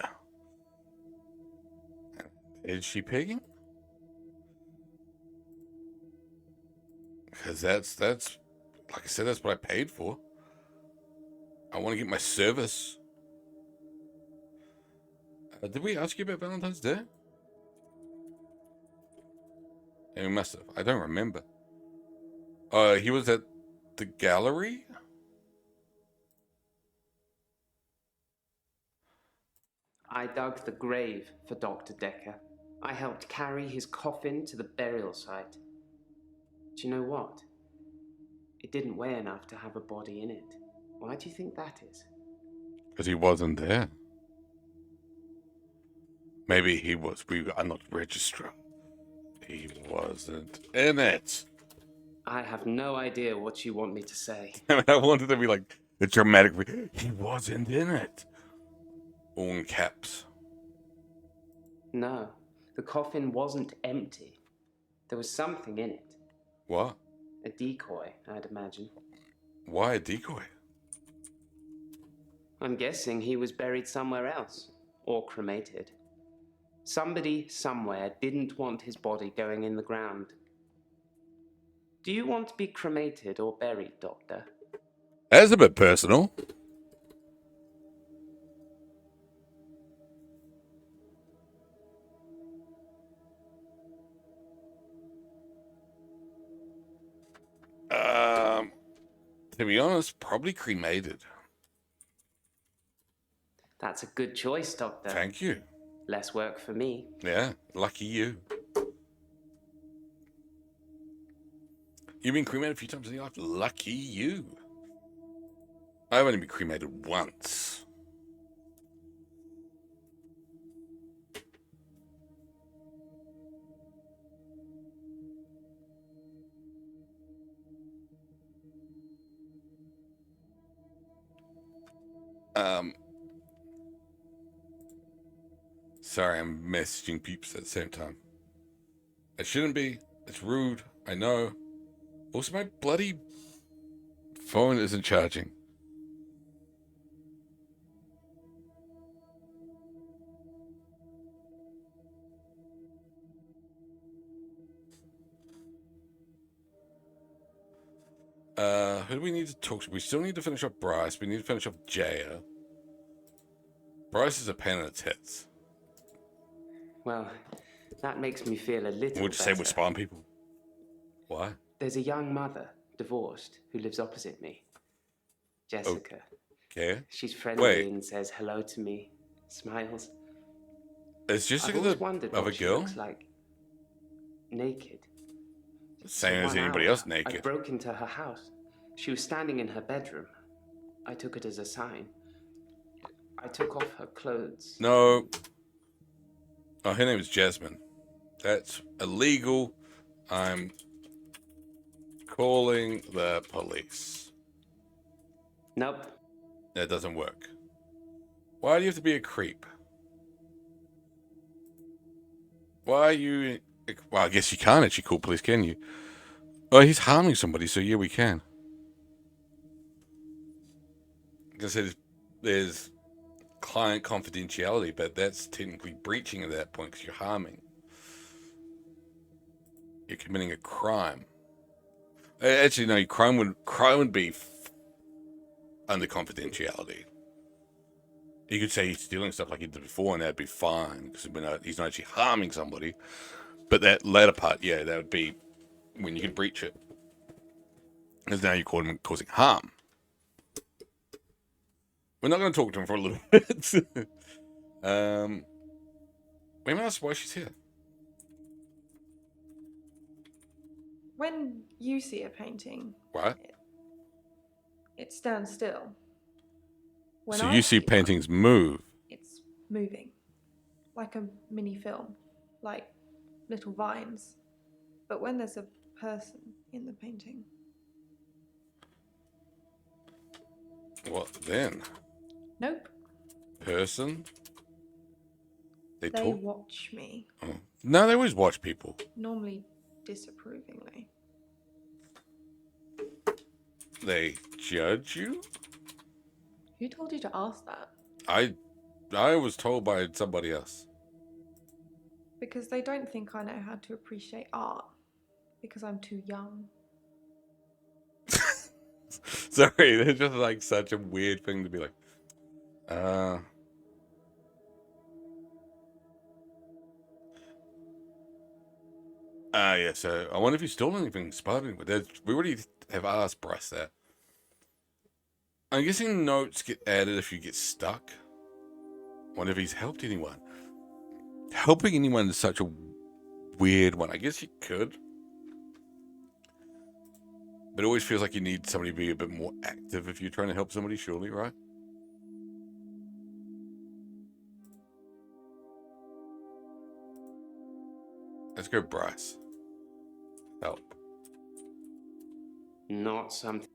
Is she pegging? Because that's like I said, that's what I paid for. I want to get my service. Did we ask you about Valentine's Day? Yeah, we must have. I don't remember. He was at the gallery? I dug the grave for Dr. Decker. I helped carry his coffin to the burial site. Do you know what? It didn't weigh enough to have a body in it. Why do you think that is? Because he wasn't there. Maybe he was. We are not registrar. He wasn't in it. I have no idea what you want me to say. I wanted to be like a dramatic. He wasn't in it. All in caps. No, the coffin wasn't empty. There was something in it. What? A decoy, I'd imagine. Why a decoy? I'm guessing he was buried somewhere else. Or cremated. Somebody somewhere didn't want his body going in the ground. Do you want to be cremated or buried, Doctor? That's a bit personal. To be honest, probably cremated. That's a good choice, Doctor. Thank you. Less work for me. Yeah, lucky you. You've been cremated a few times in your life. Lucky you. I've only been cremated once. Sorry, I'm messaging peeps at the same time. I shouldn't be. It's rude. I know. Also, my bloody phone isn't charging. Who do we need to talk to? We still need to finish off Bryce. We need to finish off Jaya. Bryce is a pain in the tits. Well, That makes me feel a little Would you say better. we're spawn people? Why? There's a young mother, divorced, who lives opposite me. Jessica. Okay. She's friendly and says hello to me, smiles. Is Jessica I've always the wondered other what she girl? looks like. Naked. Same as One anybody hour, else I naked. broke into her house. She was standing in her bedroom. I took it as a sign. I took off her clothes. No. Oh, her name is Jasmine. That's illegal. I'm calling the police. Nope. That doesn't work. Why do you have to be a creep? Why are you... Well, I guess you can't actually call police, can you? Oh, he's harming somebody, so yeah, we can. Like I said, there's client confidentiality, but that's technically breaching at that point because you're harming. You're committing a crime. Actually, no, crime would be under confidentiality. You could say he's stealing stuff like he did before, and that'd be fine because he's not actually harming somebody. But that latter part, yeah, that would be when you can breach it, because now you're causing harm. We're not going to talk to him for a little bit. We might ask why she's here. When you see a painting, What? it stands still. When So I you see one, paintings move. it's moving, like a mini film, like little vines. But when there's a person in the painting, What then? nope. Person? They They talk? watch me, Oh. No, they always watch people. normally disapprovingly. They judge you? Who told you to ask that? I was told by somebody else. Because they don't think I know how to appreciate art. Because I'm too young. Sorry, it's just like such a weird thing to be like. Yeah, so I wonder if you stole anything inspired, but we already have asked Bryce that. I'm guessing notes get added if you get stuck. Wonder if he's helped anyone. Helping anyone is such a weird one. I guess you could. But it always feels like you need somebody to be a bit more active if you're trying to help somebody, surely, right? Let's go, Bryce. Help. Not something.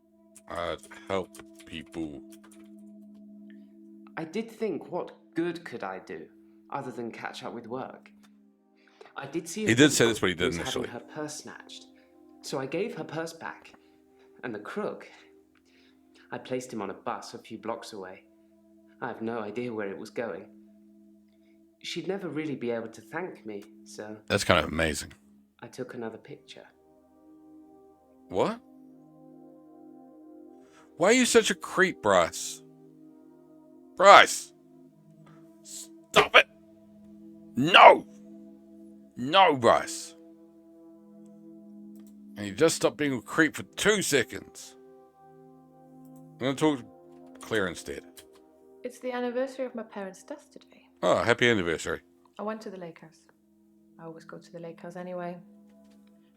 I'd help people. I did think, what good could I do other than catch up with work? I did see. He did say that's what he did initially. Having her purse snatched, so I gave her purse back, and the crook. I placed him on a bus a few blocks away. I have no idea where it was going. She'd never really be able to thank me, so. That's kind of amazing. I took another picture. What? Why are you such a creep, Bryce? Bryce! Stop it! No! No, Bryce. And you just stop being a creep for 2 seconds. I'm going to talk to Claire instead. It's the anniversary of my parents' death today. Oh, happy anniversary. I went to the lake house. I always go to the lake house anyway,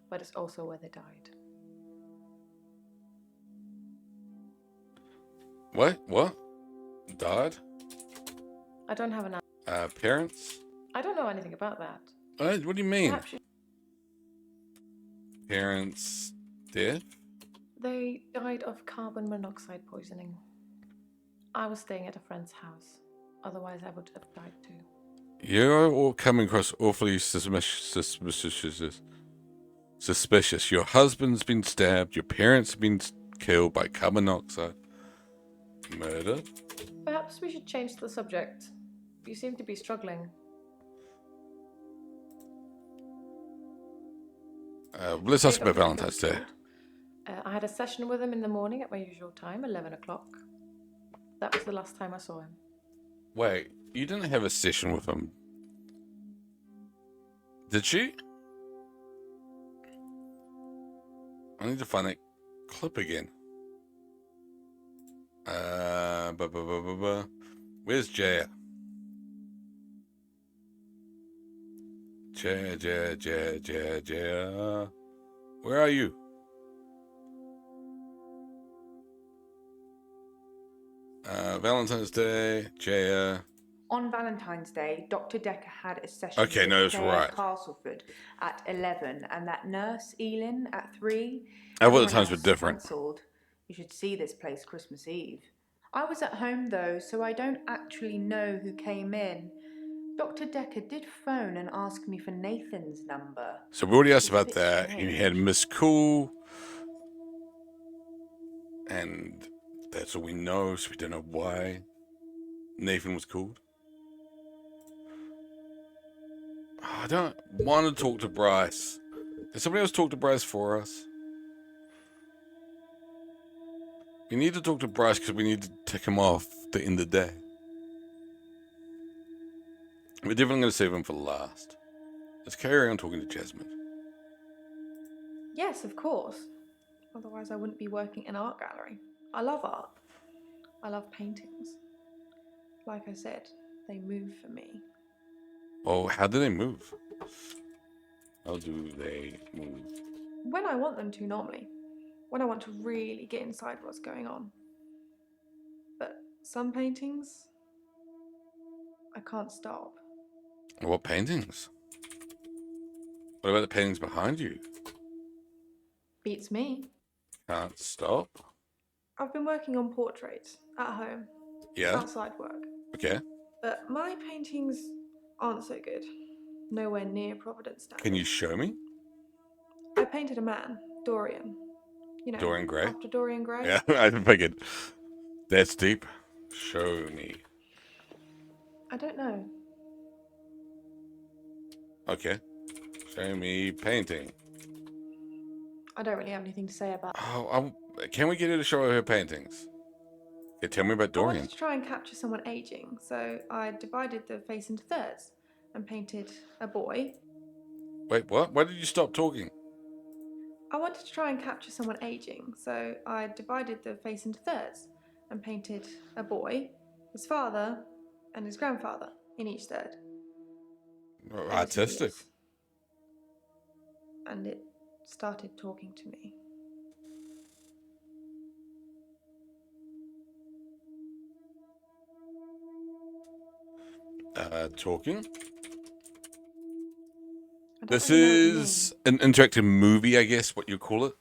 but it's also where they died. What? Died? I don't have an Parents? I don't know anything about that. What do you mean? Perhaps Parents dead? they died of carbon monoxide poisoning. I was staying at a friend's house. Otherwise, I would have died too. You're all coming across awfully suspicious. Your husband's been stabbed. Your parents have been killed by carbon monoxide. Murder? Perhaps we should change the subject. You seem to be struggling. Let's ask about Valentine's Day. I had a session with him in the morning at my usual time, 11 o'clock. That was the last time I saw him. Wait, you didn't have a session with him Did she? I need to find that clip again. Where's Jaya? Jaya. Where are you? Valentine's Day, Jaya. On Valentine's Day, Dr. Decker had a session Okay, no, with it's Claire right. Castleford at 11 and that nurse, Elin, at 3. I thought the Everyone times were else different. cancelled. You should see this place Christmas Eve. I was at home though, so I don't actually know who came in. Dr. Decker did phone and ask me for Nathan's number. So we already asked It's a about bit that. He had strange. Miss Cool. And that's all we know, so we don't know why Nathan was called. I don't want to talk to Bryce. Can somebody else talk to Bryce for us? We need to talk to Bryce because we need to tick him off to end the day. We're definitely going to save him for last. Let's carry on talking to Jasmine. Yes, of course. Otherwise I wouldn't be working in an art gallery. I love art. I love paintings. Like I said, they move for me. Well, how do they move? How do they move? When I want them to, normally. When I want to really get inside what's going on. But some paintings, I can't stop. What paintings? What about the paintings behind you? Beats me. Can't stop? I've been working on portraits at home. Yeah. Outside work. Okay. But my paintings aren't so good. Nowhere near Providence standards. Can you show me? I painted a man, Dorian. You know, Dorian Gray? after Dorian Gray. Yeah, I figured. That's deep. Show me. I don't know. Okay. Show me painting. I don't really have anything to say about. Oh, can we get her to show her paintings? Yeah, tell me about I Dorian. wanted to try and capture someone aging, so I divided the face into thirds and painted a boy. Wait, what? Why did you stop talking? I wanted to try and capture someone aging, so I divided the face into thirds and painted a boy, his father, and his grandfather in each third. Artistic. And it started talking to me. Talking. This really is an interactive movie, I guess, what you call it.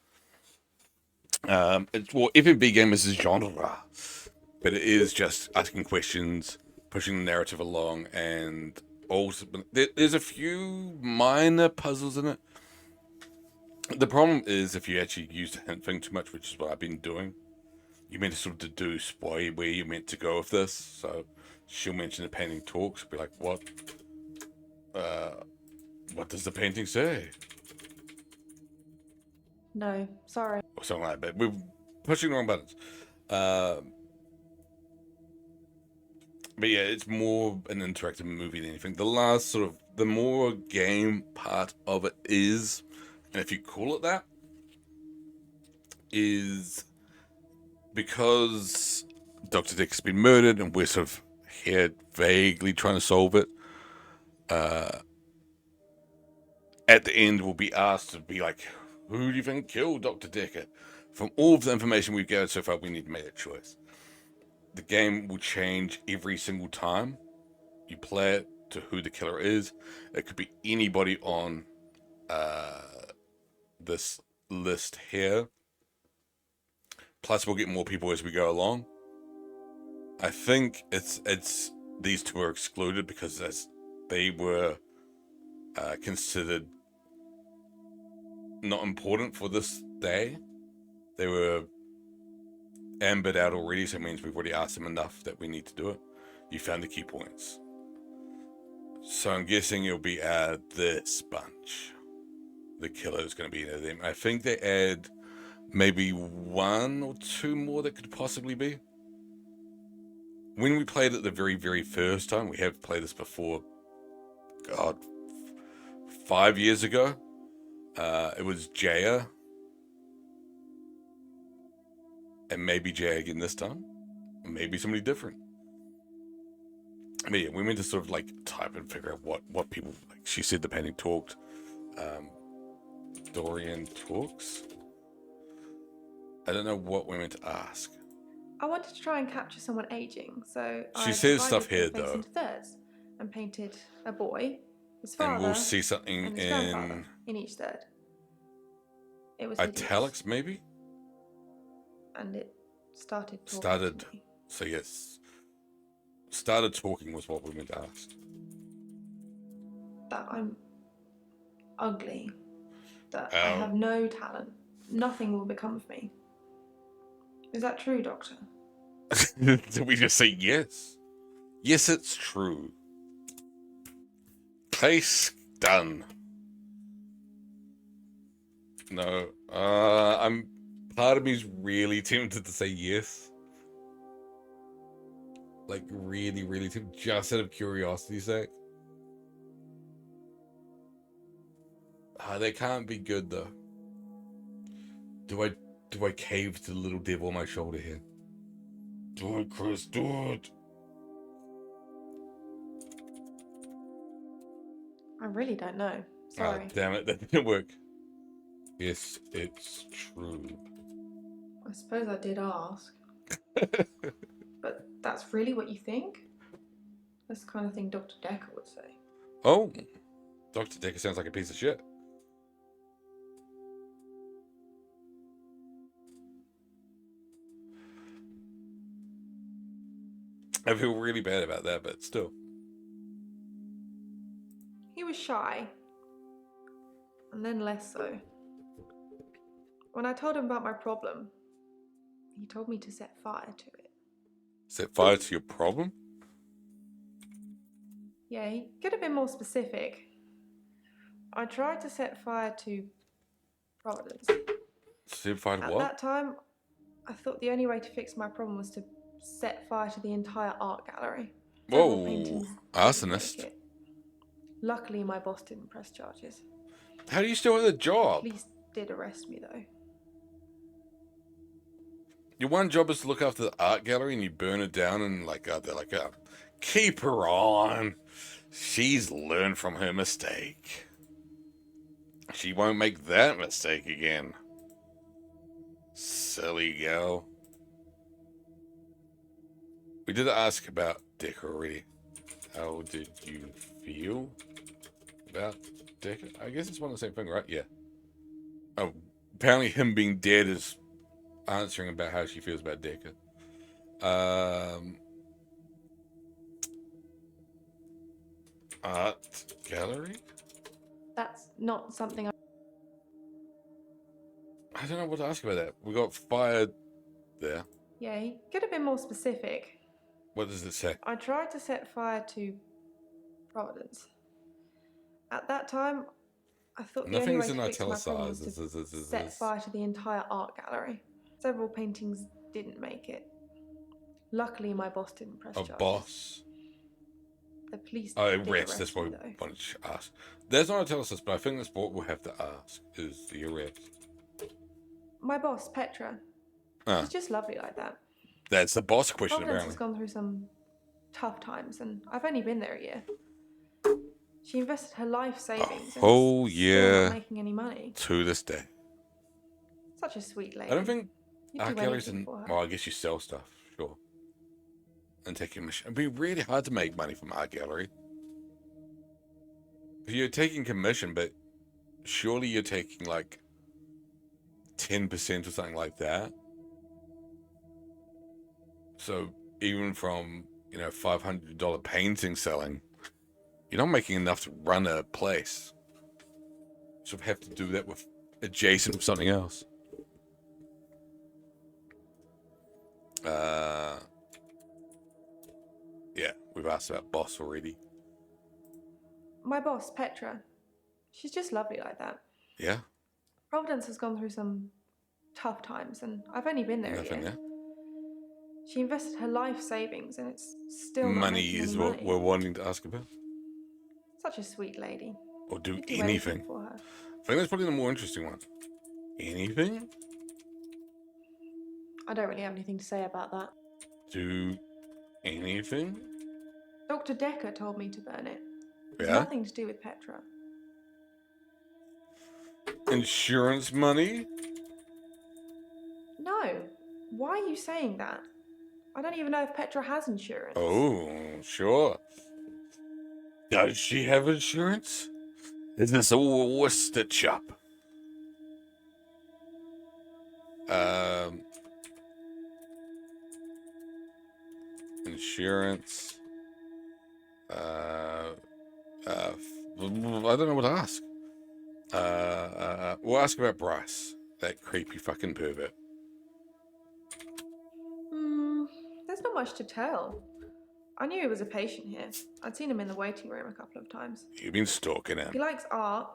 It's well, FMV game is a genre, but it is just asking questions, pushing the narrative along, and also there's a few minor puzzles in it. The problem is if you actually use the hint thing too much, which is what I've been doing, you meant to sort of deduce where you're meant to go with this. So she'll mention the painting talks, be like, what does the painting say? No, sorry. Or something like that. We're pushing the wrong buttons. But yeah, it's more an interactive movie than anything. The more game part of it is, and if you call it that, is because Dr. Dick's been murdered and we're sort of here vaguely trying to solve it. At the end, we'll be asked to be like, who do you think killed Dr. Decker? From all of the information we've gathered so far, we need to make a choice. The game will change every single time you play it to who the killer is. It could be anybody on this list here. Plus, we'll get more people as we go along. I think it's these two are excluded because they were considered not important for this day. They were ambered out already, so it means we've already asked them enough that we need to do it. You found the key points. So I'm guessing it'll be this bunch. The killer is going to be them. I think they add maybe 1 or 2 more that could possibly be. When we played it the very, very first time, we have played this before, God, 5 years ago, it was Jaya. And maybe Jaya again this time. Maybe somebody different. I mean, we meant to sort of like type and figure out what people like. She said the painting talked. Dorian talks. I don't know what we meant to ask. I wanted to try and capture someone aging, so She I says stuff divided here the face though, into thirds and painted a boy, his father, and we'll see something and his grandfather in each third. It was italics, hideous, maybe. and it started talking to me. So yes, started talking was what we meant to ask. That I'm ugly, that I have no talent, nothing will become of me. Is that true, Doctor? Did we just say yes? Yes, it's true. Case done. No, part of me's really tempted to say yes. Like really, really tempted, just out of curiosity's sake. They can't be good though. Do I cave to the little devil on my shoulder here? Do it, Chris, do it. I really don't know. Sorry. Damn it, that didn't work. Yes, it's true. I suppose I did ask. But that's really what you think? That's the kind of thing Dr. Decker would say. Oh, Dr. Decker sounds like a piece of shit. I feel really bad about that, but still. He was shy, and then less so. When I told him about my problem, he told me to set fire to it. Set fire to your problem? Yeah, he could have been more specific. I tried to set fire to Providence. Set fire to At what? that time, I thought the only way to fix my problem was to set fire to the entire art gallery. Whoa, arsonist. Luckily, my boss didn't press charges. How do you still have a job? Police did arrest me, though. Your one job is to look after the art gallery and you burn it down and they're like, keep her on. She's learned from her mistake. She won't make that mistake again. Silly gal. We did ask about Dick already. How did you feel about Dick? I guess it's one of the same thing, right? Yeah. Oh, apparently him being dead is answering about how she feels about Decker. Art gallery? That's not something I don't know what to ask about that. We got fired there. Yeah, he could have been more specific. What does it say? I tried to set fire to Providence. At that time, I thought the only way to fix my problem was to set fire to the entire art gallery. Several paintings didn't make it. Luckily, my boss didn't press charges. Boss? The police did arrest. That's what we wanted to ask. There's not a telesis, but I think that's what we'll have to ask, is the arrest. My boss, Petra. She's just lovely like that. That's the boss question, Providence apparently. has gone through some tough times, and I've only been there a year. She invested her life savings and is still not making any money. To this day. Such a sweet lady. I don't think You'd art do galleries anything and for her. well, I guess you sell stuff, sure. And take commission. It'd be really hard to make money from art gallery. If you're taking commission, but surely you're taking like 10% or something like that. So even from, $500 painting selling, you're not making enough to run a place. So you have to do that with adjacent with something else. Yeah, we've asked about boss already. My boss, Petra. She's just lovely like that. Yeah? Providence has gone through some tough times, and I've only been there a year. Yeah? She invested her life savings, and it's still not Money making is any what money. we're wanting to ask about. Such a sweet lady. Or do Do anything. for her. I think that's probably the more interesting one. Anything? I don't really have anything to say about that. Do anything? Dr. Decker told me to burn it. It's Yeah? nothing to do with Petra. Insurance money? No. Why are you saying that? I don't even know if Petra has insurance. Oh, sure. Does she have insurance? Is this a Worcester chop? Insurance. I don't know what to ask. We'll ask about Bryce, that creepy fucking pervert. There's not much to tell. I knew he was a patient here. I'd seen him in the waiting room a couple of times. You've been stalking him. He likes art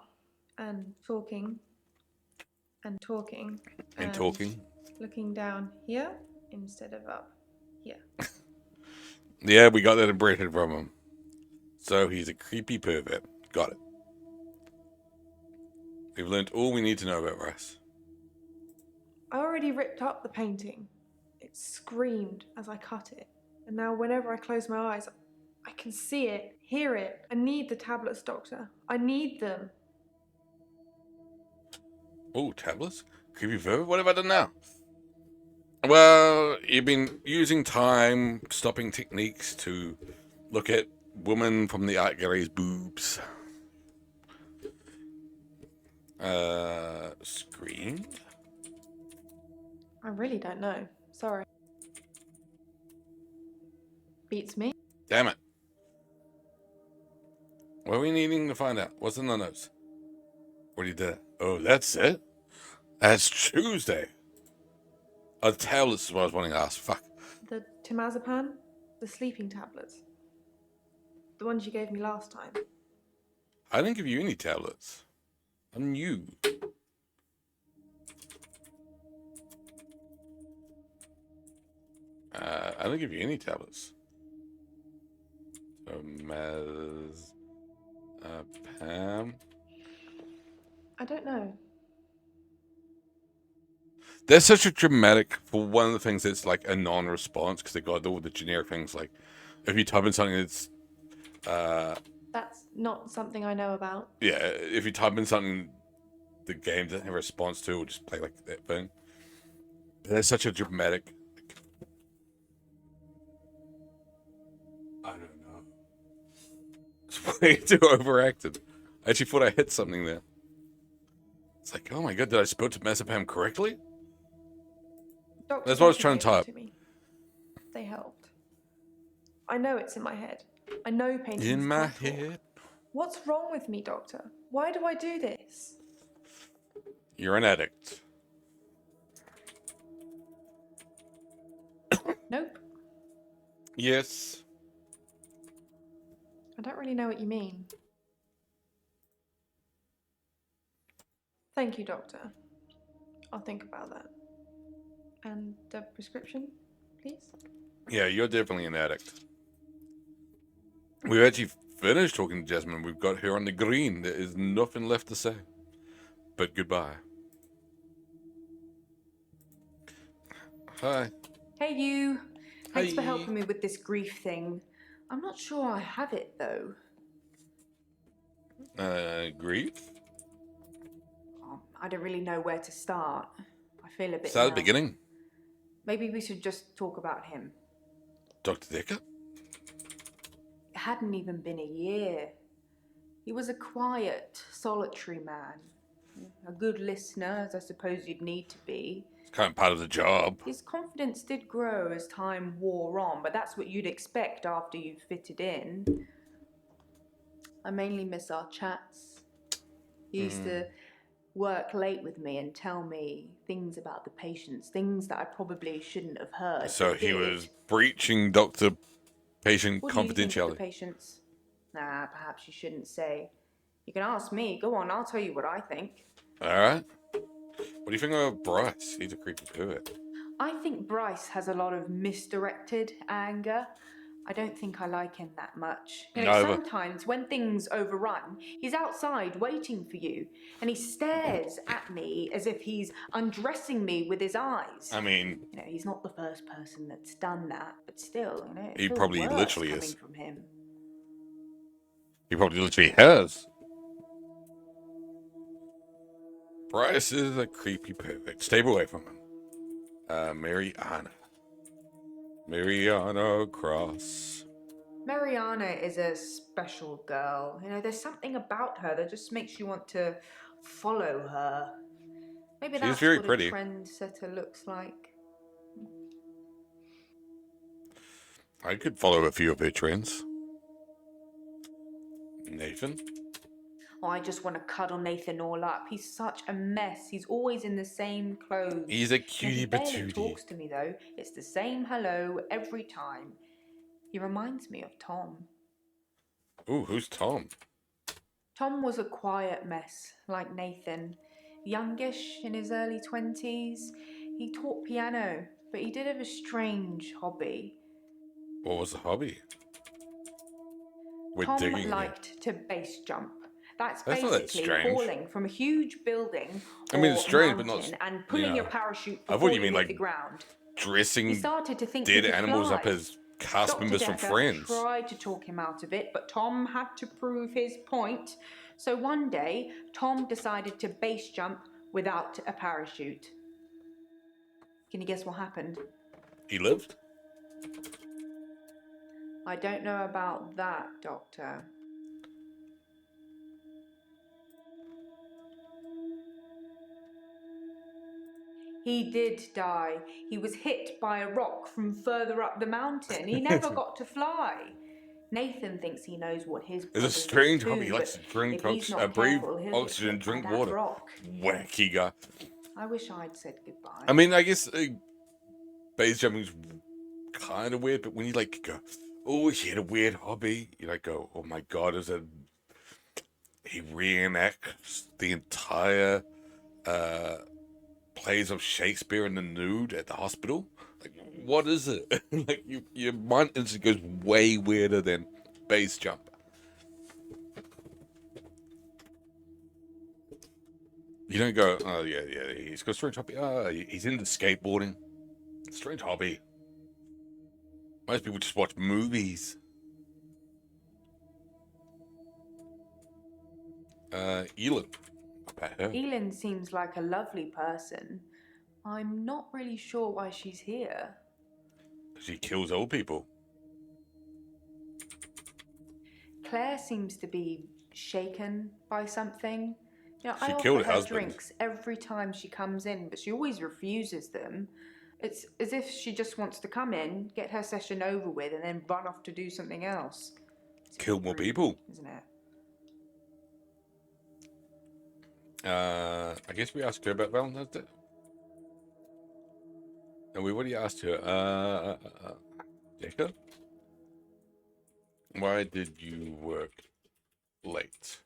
and talking and talking And talking? looking down here instead of up here. Yeah, we got that impression from him. So he's a creepy pervert. Got it. We've learned all we need to know about Bryce. I already ripped up the painting. It screamed as I cut it. And now whenever I close my eyes, I can see it, hear it. I need the tablets, Doctor. I need them. Oh, tablets? Creepy pervert? What have I done now? Well, you've been using time-stopping techniques to look at women from the art gallery's boobs. Screamed? I really don't know. Sorry. Beats me. Damn it. What are we needing to find out? What's in the notes? What did you do? Oh, that's it? That's Tuesday. Oh, the tablets is what I was wanting to ask. Fuck. The temazepam? The sleeping tablets. The ones you gave me last time. I didn't give you any tablets. I'm you. I didn't give you any tablets. Pam. I don't know. That's such a dramatic, for one of the things that's like a non-response, because they got all the generic things like, if you type in something that's, That's not something I know about. yeah, if you type in something the game doesn't have a response to, or just play like that thing. That's such a dramatic. I don't know. It's way too overacted. I actually thought I hit something there. It's like, oh my god, did I spell temazepam correctly? Dr. That's what I was Decker trying to gave them type. me. They helped. I know it's in my head. I know painting. In my head. What's wrong with me, Doctor? Why do I do this? You're an addict. Nope. Yes. I don't really know what you mean. Thank you, Doctor. I'll think about that. And the prescription, please? Yeah, you're definitely an addict. We've actually finished talking to Jasmine. We've got her on the green. There is nothing left to say. But goodbye. Hi. Hey, you. Thanks for Hi. helping me with this grief thing. I'm not sure I have it, though. Grief? Oh, I don't really know where to start. I feel a bit Start at numb. the beginning. Maybe we should just talk about him. Dr. Decker? It hadn't even been a year. He was a quiet, solitary man. A good listener, as I suppose you'd need to be. It's kind of part of the job. His confidence did grow as time wore on, but that's what you'd expect after you've fitted in. I mainly miss our chats. He used to work late with me and tell me things about the patients, things that I probably shouldn't have heard. So but he did. was breaching doctor-patient What do you think of the confidentiality. patients? Nah, perhaps you shouldn't say. You can ask me. Go on, I'll tell you what I think. All right. What do you think about Bryce? He's a creepy pervert. I think Bryce has a lot of misdirected anger. I don't think I like him that much. You know, Neither. sometimes when things overrun, he's outside waiting for you, and he stares at me as if he's undressing me with his eyes. I mean, you know, he's not the first person that's done that, but still, you know, it he feels probably worse literally coming is. from him. He probably literally has. Bryce is a creepy perfect. Stay away from him. Mariana. Mariana Cross. Mariana is a special girl. You know, there's something about her that just makes you want to follow her. Maybe She's that's very what pretty. a trendsetter looks like. I could follow a few of her trends. Nathan? Oh, I just want to cuddle Nathan all up. He's such a mess. He's always in the same clothes. He's a You know, cutie he barely patootie. talks to me though. It's the same hello every time. He reminds me of Tom. Ooh, who's Tom? Tom was a quiet mess, like Nathan. Youngish, in his early 20s. He taught piano, but he did have a strange hobby. What was the hobby? We're Tom digging liked to base jump. That's not that basically strange. falling from a huge building I mean, or it's strange, but not, mountain and pulling yeah. your parachute I before thought you you mean hit like the ground. He dressing started to think dead he could animals fly. up as cast Dr. members from Decker Friends. tried to talk him out of it, but Tom had to prove his point. So one day, Tom decided to base jump without a parachute. Can you guess what happened? He lived? I don't know about that, Doctor. He did die. He was hit by a rock from further up the mountain. He never got to fly. Nathan thinks he knows what his It's a brother strange did too, hobby. He likes to but drink if he's not breathe careful, he'll get oxygen, hit by drink that water. rock. Wacky guy. I wish I'd said goodbye. I mean, I guess base jumping's kind of weird, but when you like go, oh, he had a weird hobby, you like go, oh my god, he reenacts the entire plays of Shakespeare in the nude at the hospital. Like, what is it? Like, your mind instantly goes way weirder than base jump. You don't go, oh yeah, he's got a strange hobby. He's into skateboarding. Strange hobby. Most people just watch movies. Elin. Elin seems like a lovely person. I'm not really sure why she's here. She kills old people. Claire seems to be shaken by something. You know, She I killed offer her her husband. drinks every time she comes in, but she always refuses them. It's as if she just wants to come in, get her session over with, and then run off to do something else. Kill more people. Isn't it? I guess we asked her about Valentine's Day. And we already asked her. Jacob? Why did you work late?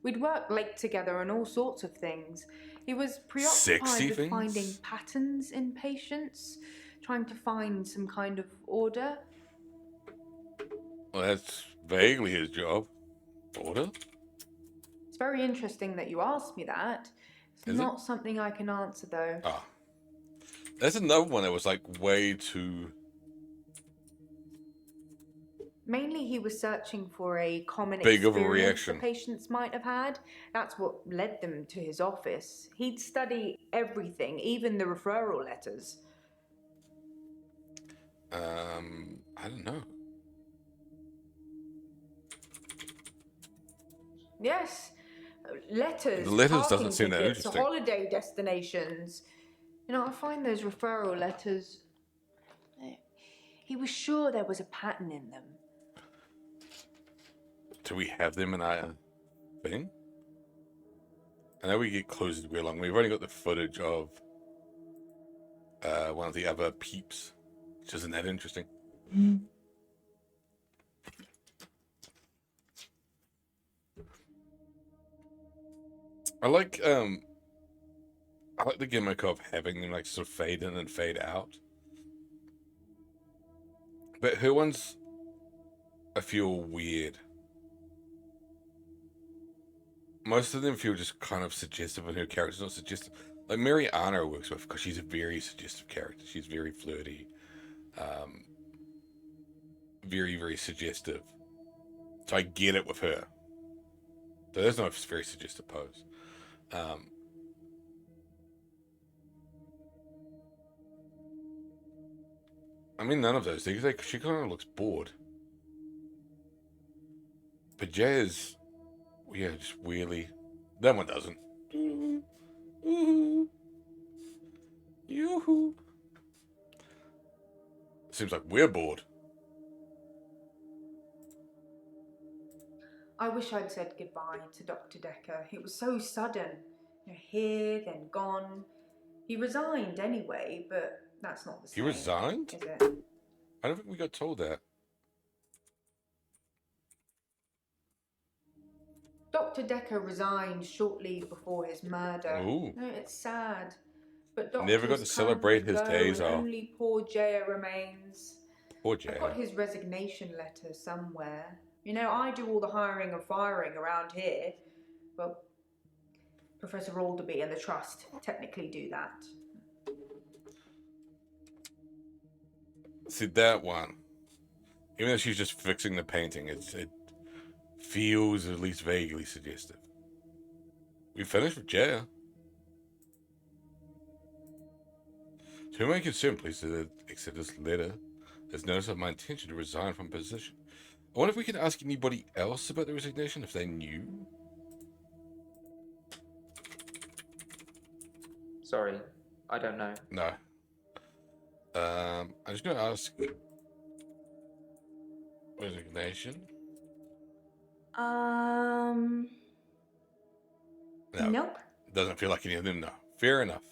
We'd work late together on all sorts of things. He was Sexy preoccupied with things? finding patterns in patients, trying to find some kind of order. Well, that's vaguely his job. Order? It's very interesting that you asked me that. It's Is it? not something I can answer, though. Ah. That's another one that was like way too... Mainly, he was searching for a common Big of a experience reaction. that patients might have had. That's what led them to his office. He'd study everything, even the referral letters. I don't know. Yes, letters. The letters parking doesn't seem that tickets, interesting. holiday destinations. You know, I find those referral letters. He was sure there was a pattern in them. Do we have them in our thing? I know we get closes way along. We've only got the footage of one of the other peeps, which isn't that interesting. I like the gimmick of having them like sort of fade in and fade out. But her ones I feel weird. Most of them feel just kind of suggestive, and her character's not suggestive. Like Mary Anna works with, because she's a very suggestive character. She's very flirty, very, very suggestive. So I get it with her. So there's no very suggestive pose. I mean, none of those things. Like, she kind of looks bored. But Jazz, yeah, just weirdly. That one doesn't. Yoo-hoo. Seems like we're bored. I wish I'd said goodbye to Dr. Decker. It was so sudden. You know, here, then gone. He resigned anyway, but that's not the same. He resigned? Is it? I don't think we got told that. Dr. Decker resigned shortly before his murder. Ooh. No, it's sad. But doctors Never got to come celebrate and his go, days and off. only poor Jaya remains. Poor I've Jay. got his resignation letter somewhere. You know, I do all the hiring and firing around here. Well, Professor Alderby and the Trust technically do that. See, that one, even though she's just fixing the painting, it feels at least vaguely suggestive. We finished with Jaya. To whom I concern, please accept this letter as notice of my intention to resign from position. I wonder if we can ask anybody else about the resignation, if they knew. Sorry, I don't know. No. I'm just going to ask resignation. No. Nope. Doesn't feel like any of them. No. Fair enough.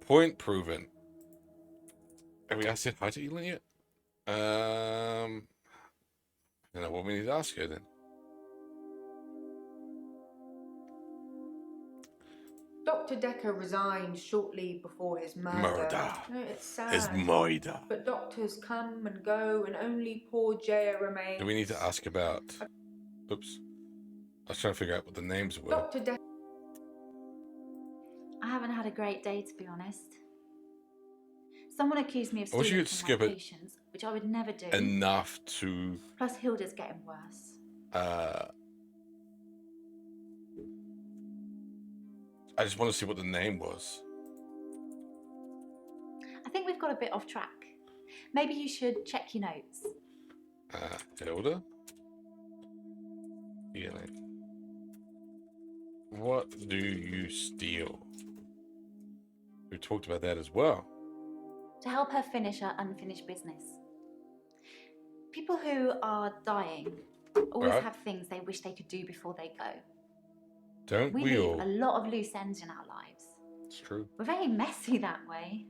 Point proven. Have we said hi to Elin yet? I don't know what we need to ask her then. Dr. Decker resigned shortly before his murder. Murder. No, it's sad. It's murder. But doctors come and go, and only poor Jaya remains. Do we need to ask about... Oops. I was trying to figure out what the names were. Dr. Decker. I haven't had a great day, to be honest. Someone accused me of I wish you stealing could from skip my it patients, which I would never do. enough to... Plus, Hilda's getting worse. I just want to see what the name was. I think we've got a bit off track. Maybe you should check your notes. Hilda? Healing. What do you steal? We talked about that as well. To help her finish her unfinished business. People who are dying always Right. have things they wish they could do before they go. Don't We we leave all? a lot of loose ends in our lives. It's true. We're very messy that way.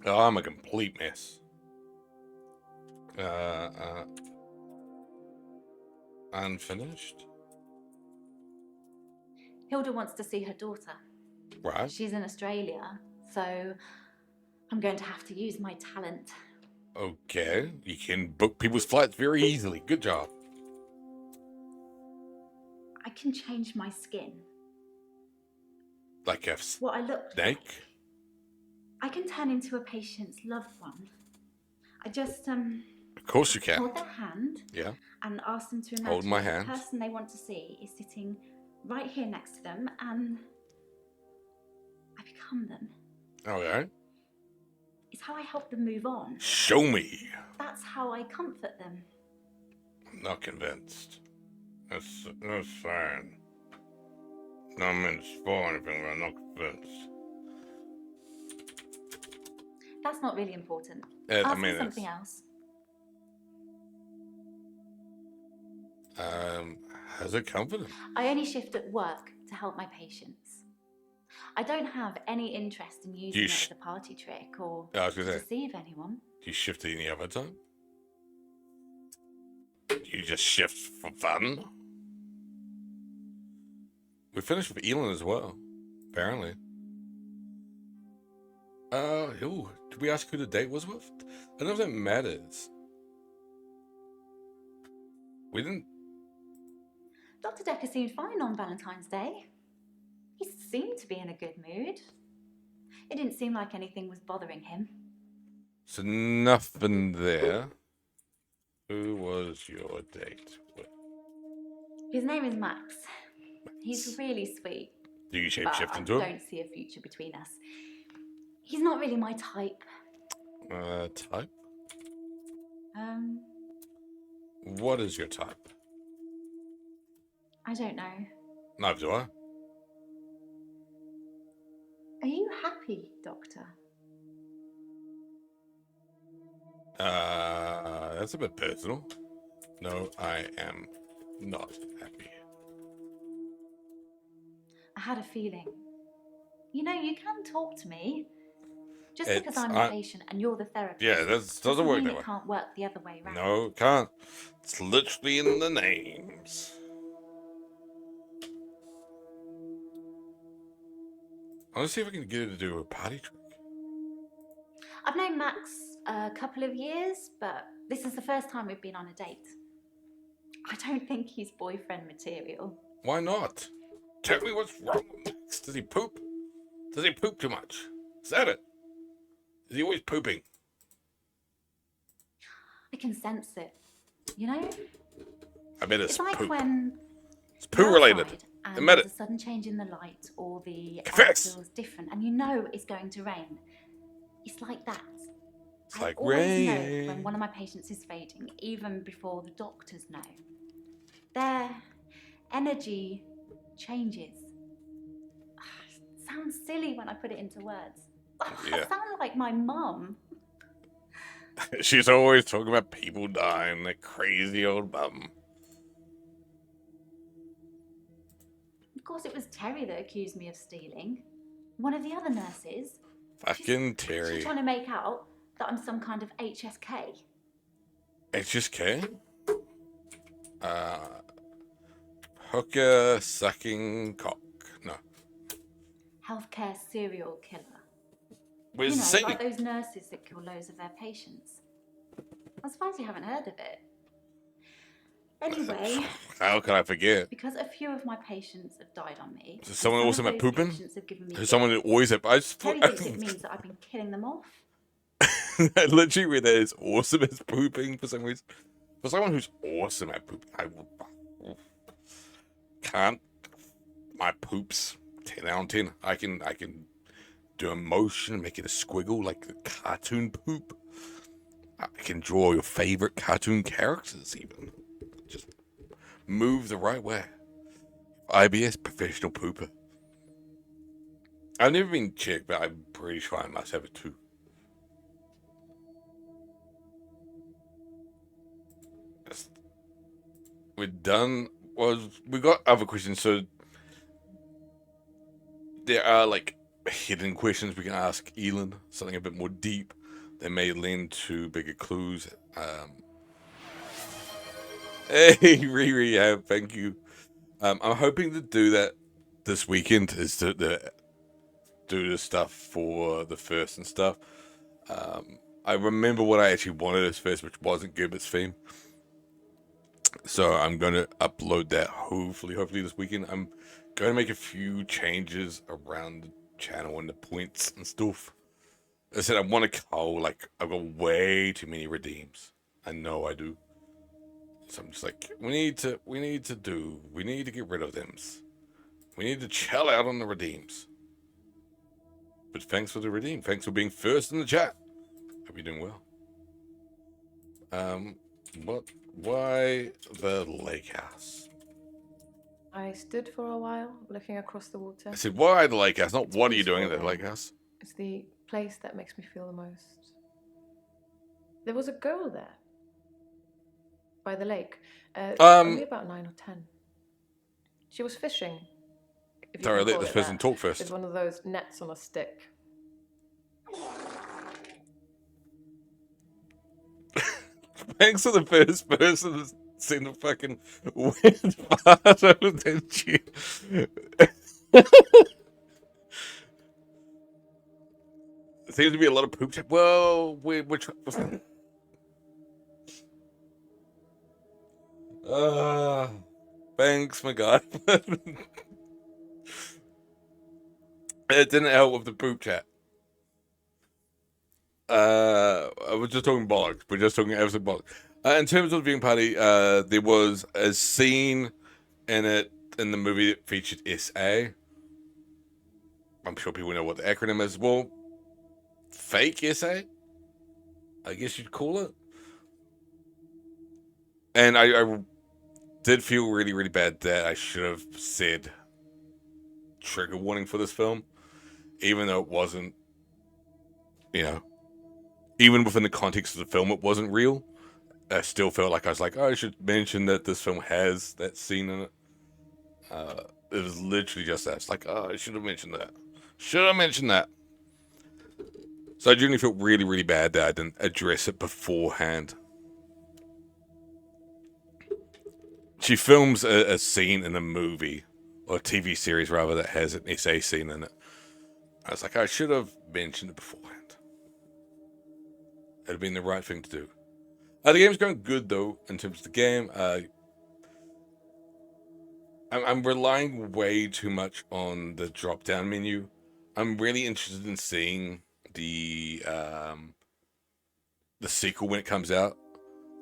Oh, I'm a complete mess. Unfinished? Hilda wants to see her daughter. Right. She's in Australia, so I'm going to have to use my talent. Okay. You can book people's flights very easily. Good job. I can change my skin. Like a What I look snake? like. I can turn into a patient's loved one. I just Of course you can. hold their hand Yeah. and ask them to imagine Hold my that hand. the person they want to see is sitting right here next to them, and I become them. Okay. It's how I help them move on. Show me. That's how I comfort them. I'm not convinced. That's fine. No, I mean, it's for anything, but I'm not convinced. That's not really important. I Ask mean, me something else. How's it confident? I only shift at work to help my patients. I don't have any interest in using it as a party trick or Yeah, I was to gonna say. deceive anyone. Do you shift any other time? Do you just shift for fun? We finished with Elin as well, apparently. Did we ask who the date was with? I don't know if that matters. We didn't. Dr. Decker seemed fine on Valentine's Day. He seemed to be in a good mood. It didn't seem like anything was bothering him. So nothing there. Who was your date with? His name is Max. He's really sweet. Do you but shapeshift I into him? don't see a future between us. He's not really my type. Type? Um, What is your type? I don't know. Neither do I. Are you happy, Doctor? That's a bit personal. No, I am not happy. I had a feeling. You know, you can talk to me. Just It's- because I'm the patient and you're the therapist. Yeah, that doesn't work mean that it way. can't work the other way around. No, it can't. It's literally in the names. I want to see if I can get her to do a party trick. I've known Max a couple of years, but this is the first time we've been on a date. I don't think he's boyfriend material. Why not? Tell me what's wrong with Max. Does he poop? Does he poop too much? Is that it? Is he always pooping? I can sense it. You know? I bet it's It's like poop. when It's poo related. outside I and met there's it. a sudden change in the light or the air Confess. feels different and you know it's going to rain. It's like that. It's I like always rain. know when one of my patients is fading, even before the doctors know. Their energy changes. It sounds silly when I put it into words. Yeah. I sound like my mum. She's always talking about people dying. That crazy old bum. Of course, it was Terry that accused me of stealing. One of the other nurses. Fucking Terry. She's trying to make out that I'm some kind of HSK. HSK? Hooker sucking cock. No. Healthcare serial killer. Where's you the know, saying? like those nurses that kill loads of their patients. I'm surprised you haven't heard of it. Anyway, How can I forget? because a few of my patients have died on me. Is someone and also some of at those pooping? patients have given me There's someone that guilt. always at. I just Terry thinks it means that I've been killing them off. I literally read that it's awesome at pooping for some reason. For someone who's awesome at pooping, I can't. My poops 10 out of 10. I can do a motion, make it a squiggle like the cartoon poop. I can draw your favorite cartoon characters even. Just move the right way. IBS professional pooper. I've never been checked, but I'm pretty sure I must have it too. We're done. We got other questions, so there are like hidden questions we can ask Elin, something a bit more deep that may lend to bigger clues. Hey, Riri, yeah, thank you. I'm hoping to do that this weekend, is to do the stuff for the first and stuff. I remember what I actually wanted as first, which wasn't Gilbert's theme. So I'm going to upload that hopefully this weekend. I'm going to make a few changes around the channel and the points and stuff. I said I want to call, like, I've got way too many redeems. I know I do. So I'm just like, we need to get rid of them. We need to chill out on the redeems. But thanks for the redeem. Thanks for being first in the chat. Hope you're doing well. Why the lake house? I stood for a while looking across the water. I said, why the lake house? Not It's what are you doing at peaceful the lake there. house? It's the place that makes me feel the most. There was a girl there by the lake, only about 9 or 10. She was fishing. If you Sorry, can let call this it person that, talk first. with one of those nets on a stick. Thanks for the first person that's seen the fucking weird part of the shit. Seems to be a lot of poop. Well, which Thanks, my God. It didn't help with the poop chat. I was just talking bollocks. We're just talking absolute bollocks. In terms of the viewing party, there was a scene in the movie that featured SA. I'm sure people know what the acronym is. Well, fake SA, I guess you'd call it. And I did feel really, really bad that I should have said trigger warning for this film, even though it wasn't, even within the context of the film, it wasn't real. I still felt like I was like, oh, I should mention that this film has that scene in it. It was literally just that. It's like, oh, I should have mentioned that. Should have mentioned that. So I genuinely felt really, really bad that I didn't address it beforehand. She films a scene in a movie, or a TV series rather, that has an SA scene in it. I was like, I should have mentioned it beforehand. It'd have been the right thing to do. The game's going good, though, in terms of the game. I'm relying way too much on the drop-down menu. I'm really interested in seeing the sequel when it comes out.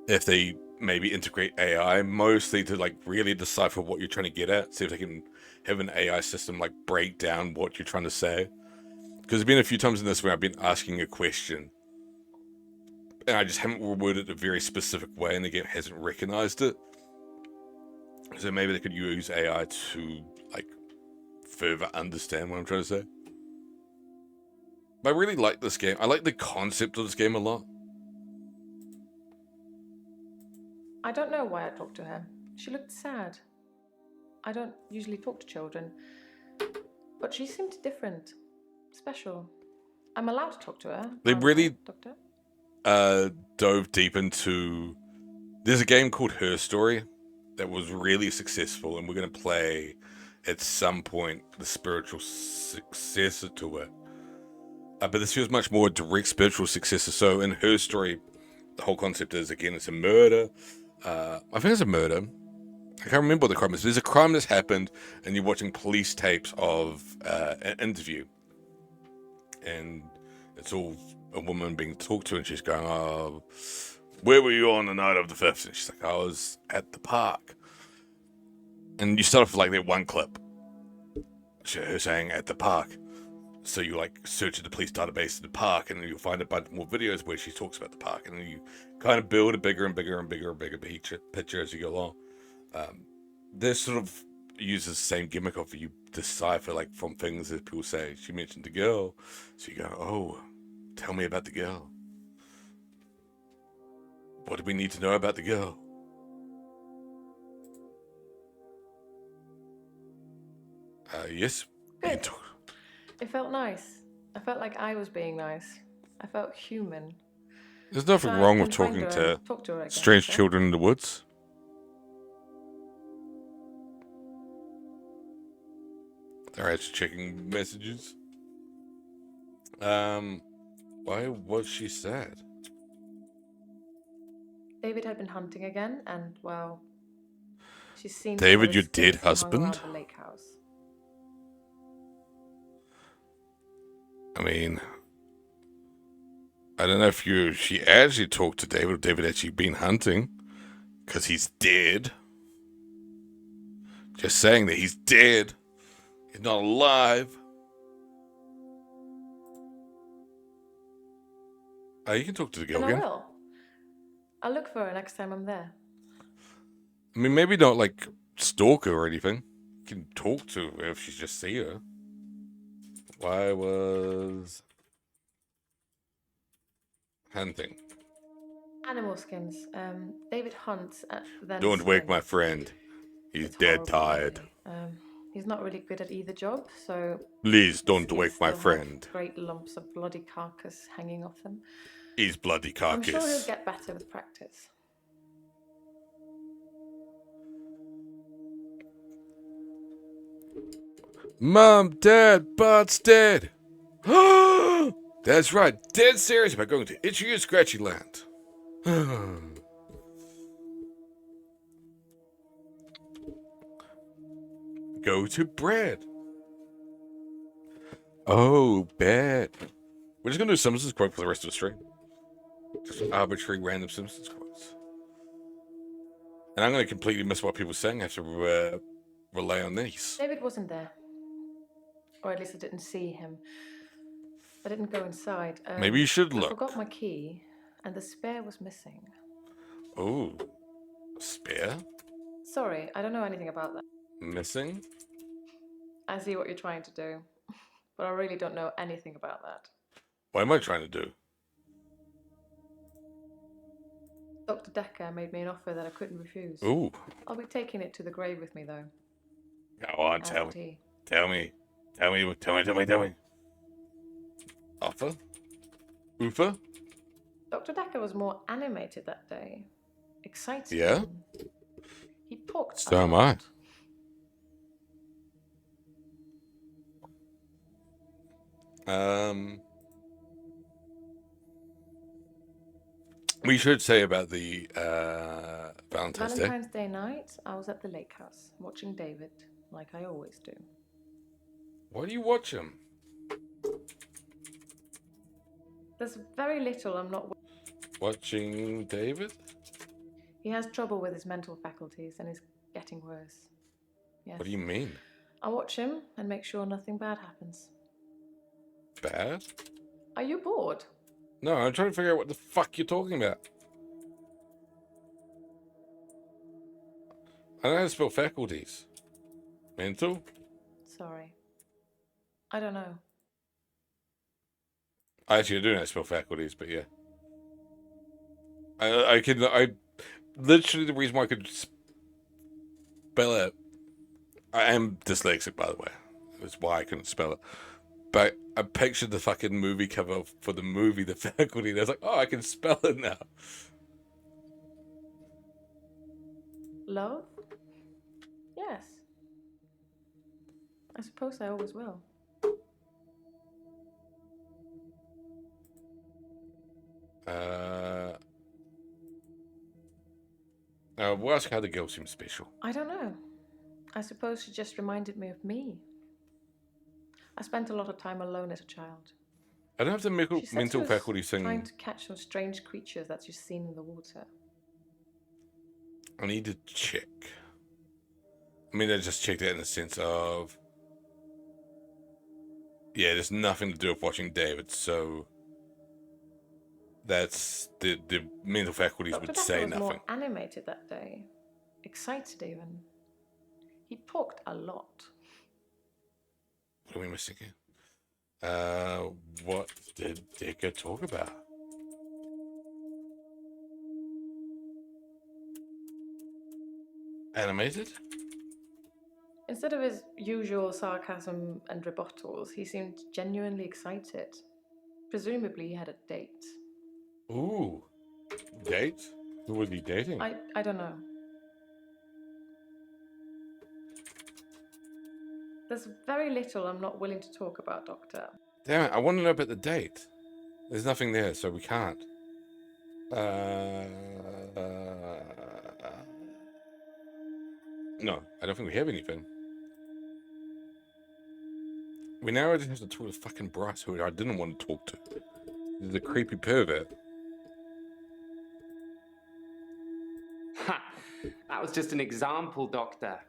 If they maybe integrate AI, mostly to like really decipher what you're trying to get at. See if they can have an AI system like break down what you're trying to say. Because there's been a few times in this where I've been asking a question and I just haven't worded it a very specific way and the game hasn't recognized it. So maybe they could use AI to like further understand what I'm trying to say. But I really like this game. I like the concept of this game a lot. I don't know why I talked to her. She looked sad. I don't usually talk to children, but she seemed different, special. I'm allowed to talk to her. They really dove deep into... There's a game called Her Story that was really successful, and we're going to play at some point the spiritual successor to it. But this feels much more direct spiritual successor. So in Her Story, the whole concept is, again, it's a murder. I think it's a murder. I can't remember what the crime is. There's a crime that's happened, and you're watching police tapes of an interview. And it's all a woman being talked to, and she's going, oh, where were you on the night of the 5th? And she's like, I was at the park. And you start off with like that one clip. Her saying, at the park. So you like search the police database of the park, and then you'll find a bunch more videos where she talks about the park, and then you kind of build a bigger and bigger and bigger and bigger picture as you go along. This sort of uses the same gimmick of you decipher like from things that people say. She mentioned the girl, so you go, oh, tell me about the girl. What do we need to know about the girl? Yes. Good. It felt nice. I felt like I was being nice. I felt human. There's nothing wrong with talking to strange children in the woods. Alright, checking messages. Why was she sad? David had been hunting again, and well, she's seen David, your dead husband? The lake house. I mean, I don't know if she actually talked to David, or David actually been hunting, because he's dead. Just saying that he's dead. He's not alive. You can talk to the girl again. I will. I'll look for her next time I'm there. I mean, maybe not like stalk her or anything. You can talk to her if you just see her. Why was hunting? Animal skins. David hunts at the. Don't wake my friend. He's dead tired. He's not really good at either job, so. Please don't wake my friend. Great lumps of bloody carcass hanging off them. He's bloody carcass. I'm sure he'll get better with practice. Mom, Dad, Bart's dead. That's right, dead serious about going to Itchy and Scratchy Land. go to bread. Oh, bet. We're just going to do Simpsons quote for the rest of the stream. Just arbitrary random Simpsons quotes. And I'm going to completely miss what people are saying. I have to rely on these. David wasn't there. Or at least I didn't see him. I didn't go inside. Maybe you should look. I forgot my key, and the spare was missing. Oh, spare? Sorry, I don't know anything about that. Missing? I see what you're trying to do, but I really don't know anything about that. What am I trying to do? Dr. Decker made me an offer that I couldn't refuse. Ooh. I'll be taking it to the grave with me, though. Go on, tell me. Tell me. Tell me. Offer? Oofa? Dr. Decker was more animated that day. Excited. Yeah? He talked. So am I. We should say about the Valentine's Day night, I was at the lake house watching David, like I always do. Why do you watch him? There's very little I'm not. Watching David? He has trouble with his mental faculties and is getting worse. Yes. What do you mean? I watch him and make sure nothing bad happens. Bad? Are you bored? No, I'm trying to figure out what the fuck you're talking about. I don't know how to spell faculties. Mental? Sorry. I don't know. Actually, I do know how to spell faculties, but yeah. I literally, the reason why I could spell it, I am dyslexic, by the way. That's why I couldn't spell it. But I pictured the fucking movie cover for the movie, The Faculty, and I was like, oh, I can spell it now. Love? Yes. I suppose I always will. We'll ask how the girl seems special. I don't know. I suppose she just reminded me of me. I spent a lot of time alone as a child. I don't have the mental faculty thing. Trying to catch some strange creatures that you've seen in the water. I need to check. I mean, I just checked it in the sense of, yeah, there's nothing to do with watching David, so that's the mental faculties Dr. would Decker say was nothing. more animated that day, excited even. He talked a lot. What are we missing here? What did Decker talk about? Animated? Instead of his usual sarcasm and rebuttals, he seemed genuinely excited. Presumably he had a date. Ooh. Date? Who was he dating? I don't know. There's very little I'm not willing to talk about, Doctor. Damn it, I want to know about the date. There's nothing there, so we can't. No, I don't think we have anything. We now just have to talk to fucking Bryce, who I didn't want to talk to. He's a creepy pervert. Ha! That was just an example, Doctor.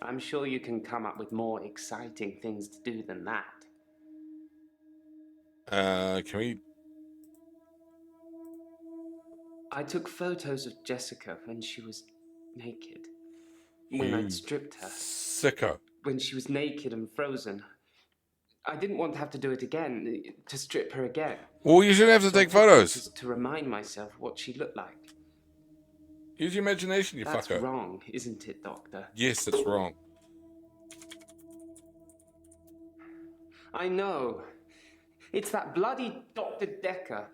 I'm sure you can come up with more exciting things to do than that. Can we... I took photos of Jessica when she was naked. When I'd stripped her. Sicko. When she was naked and frozen. I didn't want to have to do it again, to strip her again. Well, you shouldn't have to take photos. Just to remind myself what she looked like. Use your imagination, you That's fucker. That's wrong, isn't it, Doctor? Yes, that's wrong. I know. It's that bloody Dr. Decker.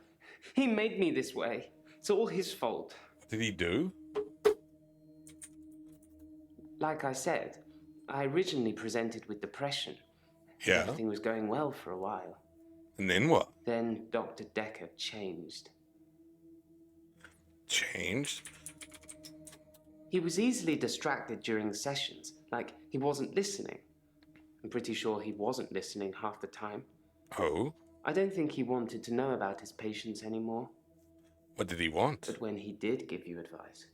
He made me this way. It's all his fault. What did he do? Like I said, I originally presented with depression. Yeah. Everything was going well for a while. And then what? Then Dr. Decker changed. Changed? He was easily distracted during sessions, like he wasn't listening. I'm pretty sure he wasn't listening half the time. Oh? I don't think he wanted to know about his patients anymore. What did he want? But when he did give you advice...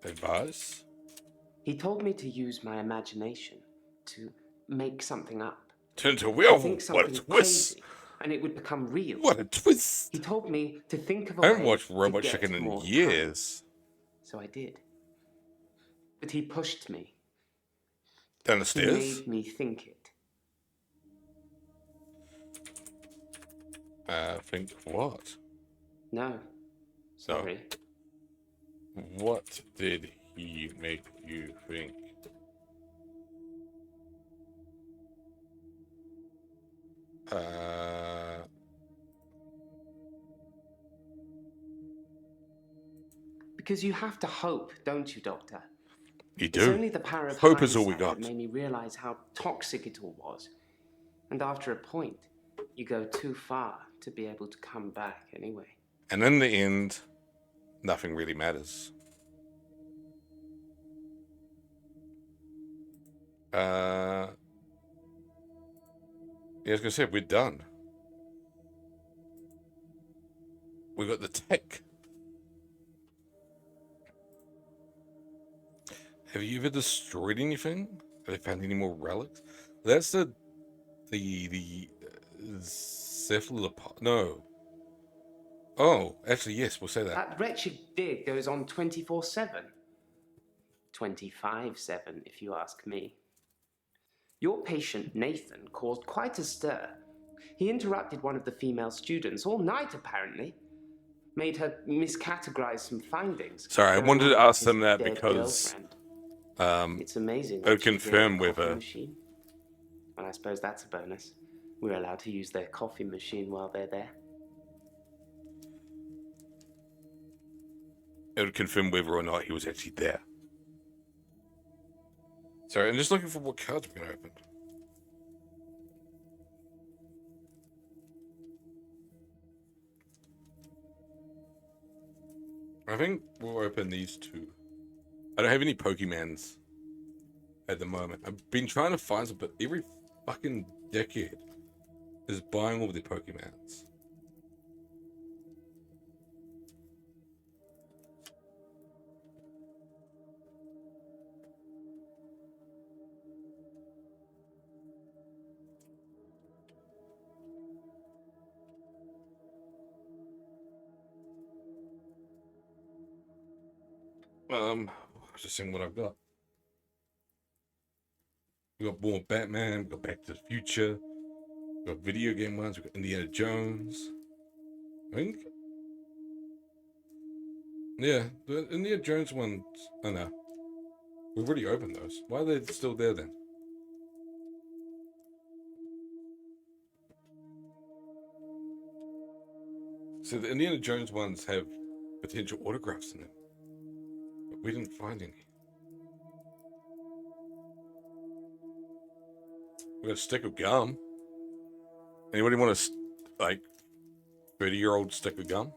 Advice? He told me to use my imagination, to make something up. Turn to a werewolf. Think What a something twist! crazy, and it would become real. What a twist! He told me to think of a I haven't way watched to Robot get Chicken in more years. time. So I did. But he pushed me. Down the He stairs? made me think it. Think what? No. Sorry. What did he make you think? Because you have to hope, don't you, Doctor? You do. It's only the power of Hope is all we hindsight got. that made me realize how toxic it all was. And after a point, you go too far to be able to come back anyway. And in the end, nothing really matters. Yeah, I was gonna say, we're done. We got the tech. Have you ever destroyed anything? Have they found any more relics? That's the cephalopod. No. Oh, actually, yes, we'll say that. That wretched dig goes on 24/7. 25/7, if you ask me. Your patient, Nathan, caused quite a stir. He interrupted one of the female students all night, apparently. Made her miscategorize some findings. Sorry, I wanted to ask them that because it's amazing. I would confirm with whether. Machine. Well, I suppose that's a bonus. We're allowed to use their coffee machine while they're there. It would confirm whether or not he was actually there. Sorry, I'm just looking for what cards we're going to open. I think we'll open these two. I don't have any Pokemans at the moment. I've been trying to find some, but every fucking dickhead is buying all the Pokemans. Just seeing what I've got. We got more Batman, we got Back to the Future, we got video game ones, we got Indiana Jones. I think. Yeah, the Indiana Jones ones, I know. We've already opened those. Why are they still there then? So the Indiana Jones ones have potential autographs in them. But we didn't find any. We got a stick of gum. Anybody want a, like, 30-year-old stick of gum?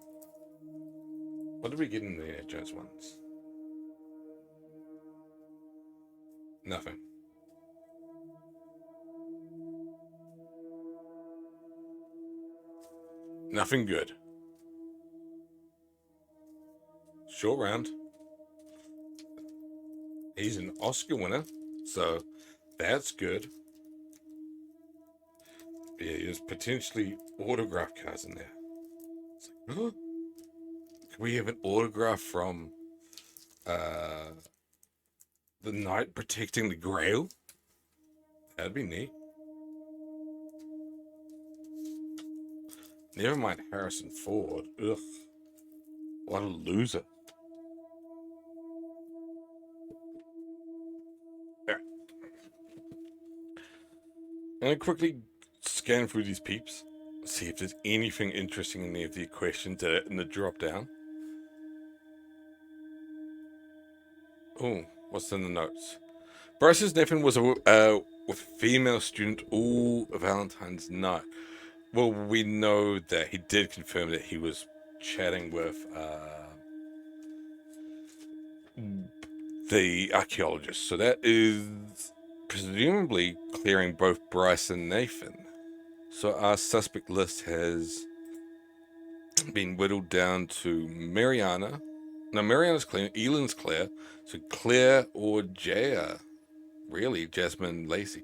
What did we get in the Indiana Jones ones? Nothing. Nothing good. Short round. He's an Oscar winner, so that's good. Yeah, there's potentially autograph cards in there. It's like, huh? Can we have an autograph from the Knight protecting the Grail? That'd be neat. Never mind Harrison Ford. Ugh. What a loser. There. I'm gonna quickly scan through these peeps. See if there's anything interesting in any of the questions in the drop down. Oh, what's in the notes? Bryce says Nathan was with a female student all Valentine's night. Well, we know that he did confirm that he was chatting with the archaeologist. So that is presumably clearing both Bryce and Nathan. So our suspect list has been whittled down to Mariana. No, Mariana's clear. Elon's clear. So Claire or Jaya. Really, Jasmine, Lacey.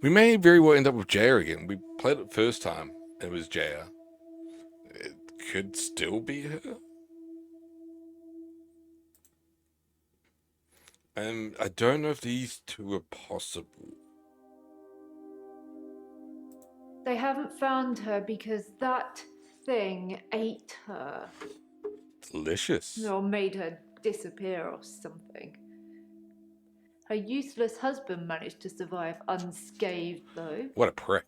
We may very well end up with Jaya again. We played it first time. It was Jaya. It could still be her. And I don't know if these two are possible. They haven't found her because that thing ate her. Delicious. Or made her disappear or something. Her useless husband managed to survive unscathed, though. What a prick.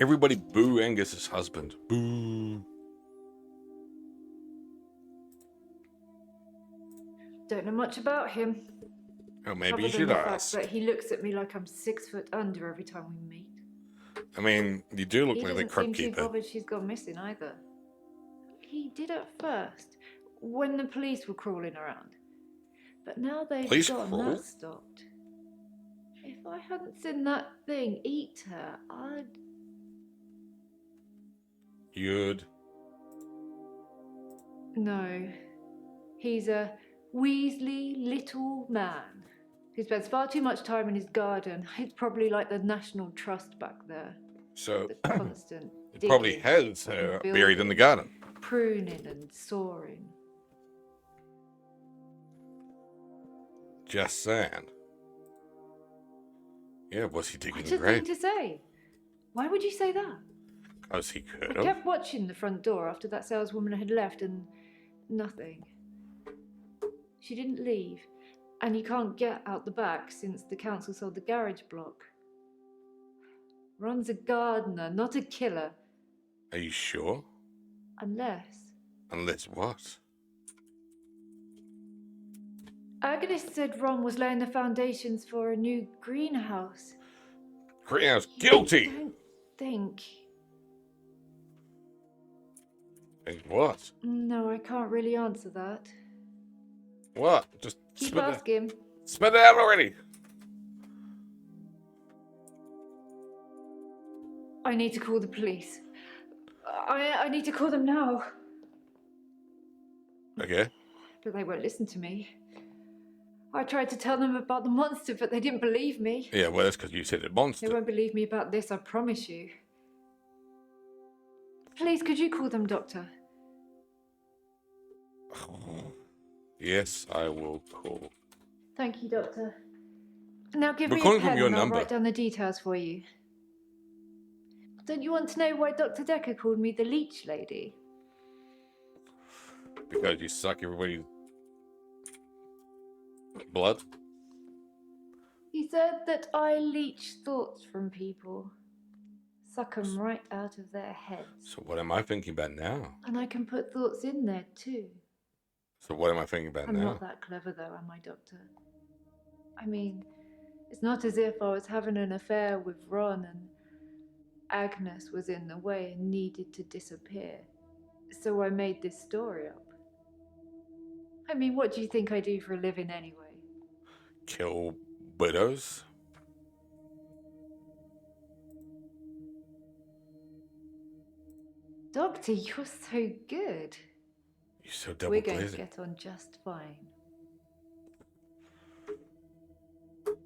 Everybody boo Angus's husband. Boo. Don't know much about him. Oh, maybe other you than should the ask. fact that he looks at me like I'm 6 foot under every time we meet. I mean, you do look He like the doesn't crop seem too keeper. bothered she's gone missing either. He did at first, when the police were crawling around. But now they've Police gone, crawl? that stopped. If I hadn't seen that thing eat her, I'd... You'd. No. He's a Weasley little man who spends far too much time in his garden. It's probably like the National Trust back there. So, The constant it probably digging has and her building, buried in the garden. pruning and sawing. Just saying. Yeah, was he digging What's the a thing grave? to say? Why would you say that? Because he could I have. kept watching the front door after that saleswoman had left and nothing. She didn't leave, and you can't get out the back since the council sold the garage block. Ron's a gardener, not a killer, Are you sure? unless... Unless what? Agnes said Ron was laying the foundations for a new greenhouse. Greenhouse guilty! I don't think... Think what? No, I can't really answer that. What? Just Keep spit it, asking. spit it out already! I need to call the police. I need to call them now. Okay. But they won't listen to me. I tried to tell them about the monster, but they didn't believe me. Yeah, well, that's because you said it monster. They won't believe me about this, I promise you. Please, could you call them, Doctor? Yes, I will call. Thank you, Doctor. Now give We're me a calling pen from your and I'll number. write down the details for you. Don't you want to know why Dr. Decker called me the leech lady? Because you suck everybody's blood? He said that I leech thoughts from people. Suck 'em right out of their heads. So what am I thinking about now? And I can put thoughts in there too. So what am I thinking about I'm now? not that clever though, am I, Doctor? I mean, it's not as if I was having an affair with Ron and Agnes was in the way and needed to disappear. So I made this story up. I mean, what do you think I do for a living anyway? Kill widows? Doctor, you're so good. You're so double We're going to glazing. get on just fine.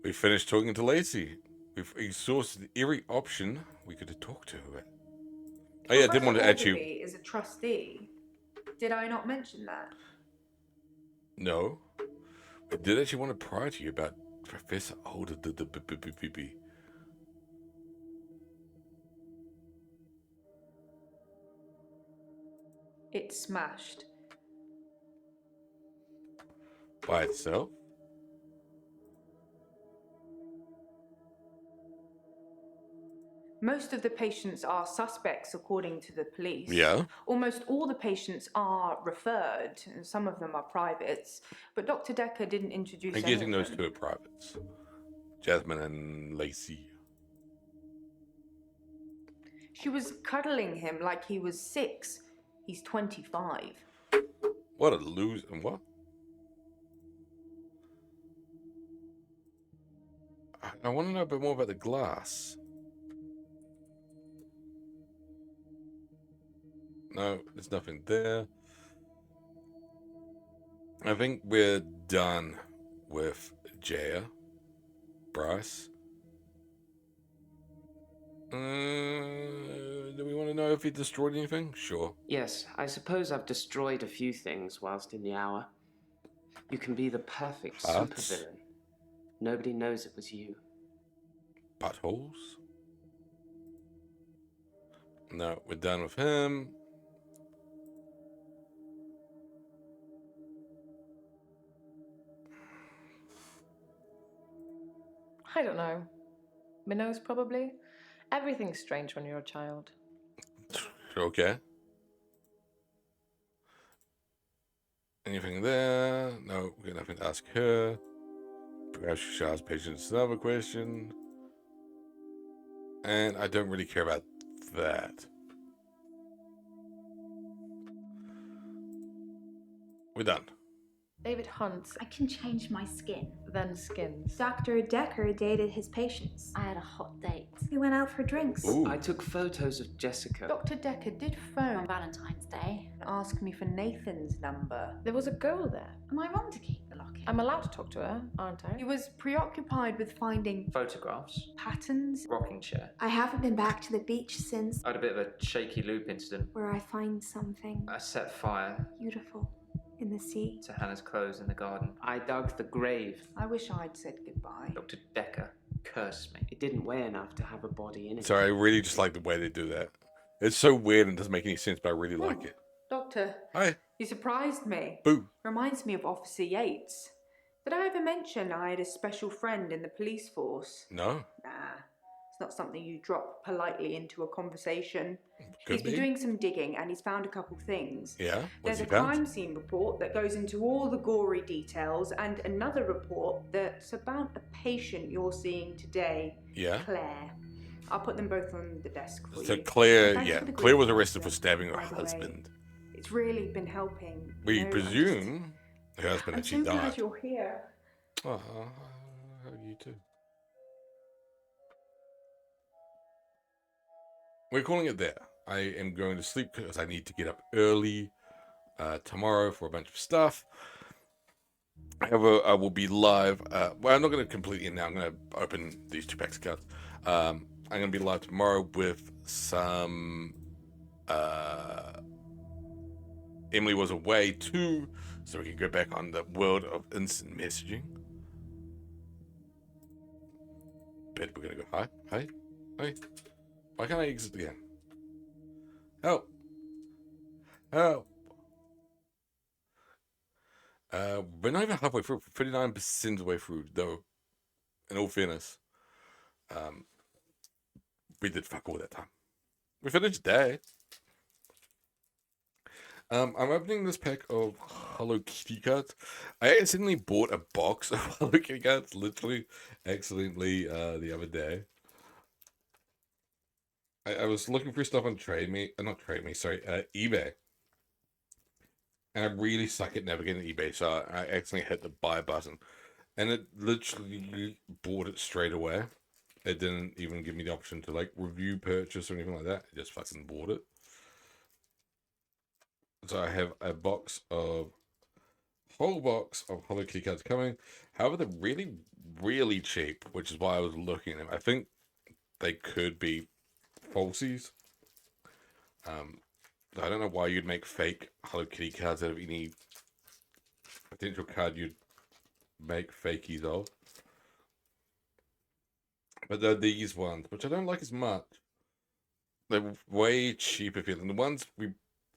We finished talking to Lacey. We've exhausted every option we could have talked to her. Oh yeah, I did want to add you. Professor is a trustee. Did I not mention that? No. I did actually want to pry to you about Professor Older the It smashed. by itself. Most of the patients are suspects, according to the police. Yeah. Almost all the patients are referred, and some of them are privates. But Dr. Decker didn't introduce I'm any guessing of those them. two are privates. Jasmine and Lacey. She was cuddling him like he was 6. He's 25. What a lose and what? I want to know a bit more about the glass. No, there's nothing there. I think we're done with Jaya. Bryce. Do we want to know if he destroyed anything? Sure. Yes, I suppose I've destroyed a few things whilst in the hour. You can be the perfect Hearts. supervillain. Nobody knows it was you. Buttholes? No, we're done with him. I don't know. Minnows, probably. Everything's strange when you're a child. Okay. Anything there? No, we got nothing to ask her. Perhaps she should ask Patience another question. And I don't really care about that. We're done. David Hunt. I can change my skin. Then skins. Dr. Decker dated his patients. I had a hot date. We went out for drinks. Ooh. I took photos of Jessica. Dr. Decker did phone On Valentine's Day. and ask me for Nathan's number. There was a girl there. Am I wrong to keep the locket? I'm allowed to talk to her, aren't I? He was preoccupied with finding Photographs, patterns. rocking chair. I haven't been back to the beach since, I had a bit of a shaky loop incident. where I find something I set fire beautiful in the sea. to Hannah's clothes in the garden. I dug the grave. I wish I'd said goodbye. Dr. Decker cursed me. It didn't weigh enough to have a body in it. Sorry, I really just like the way they do that. It's so weird and doesn't make any sense, but I really like it. Doctor, Hi. you surprised me. Boo. Reminds me of Officer Yates. Did I ever mention I had a special friend in the police force? No. Nah, it's not something you drop politely into a conversation. Could He's been be. doing some digging and he's found a couple things. Yeah? What's There's a he found? crime scene report that goes into all the gory details and another report that's about a patient you're seeing today, Yeah? Claire. I'll put them both on the desk for So you. Claire, Thanks yeah. for the Claire was great arrested for picture, stabbing her by the way. husband. It's really been helping. We No, I presume her husband I'm actually so glad died. you're here. Oh, you too. We're calling it there. I am going to sleep because I need to get up early tomorrow for a bunch of stuff. However, I will be live. Well, I'm not going to complete it now. I'm going to open these 2 packs of cards. I'm going to be live tomorrow with some. Emily was away too, so we can go back on the world of instant messaging. Bet we're going to go hi. Hi. Why can't I exit again? Help. Help. We're not even halfway through. 39% of the way through, though. In all fairness. We did fuck all that time. We finished day. I'm opening this pack of Hello Kitty cards. I accidentally bought a box of Hello Kitty cards, literally, accidentally, the other day. I was looking for stuff on eBay. And I really suck at navigating eBay, so I accidentally hit the buy button. And it literally bought it straight away. It didn't even give me the option to, like, review purchase or anything like that. It just fucking bought it. So I have a whole box of Hello Kitty cards coming. However, they're really, really cheap, which is why I was looking at them. I think they could be falsies. I don't know why you'd make fake Hello Kitty cards out of any potential card you'd make fakies of. But they're these ones, which I don't like as much. They're way cheaper feeling. The ones we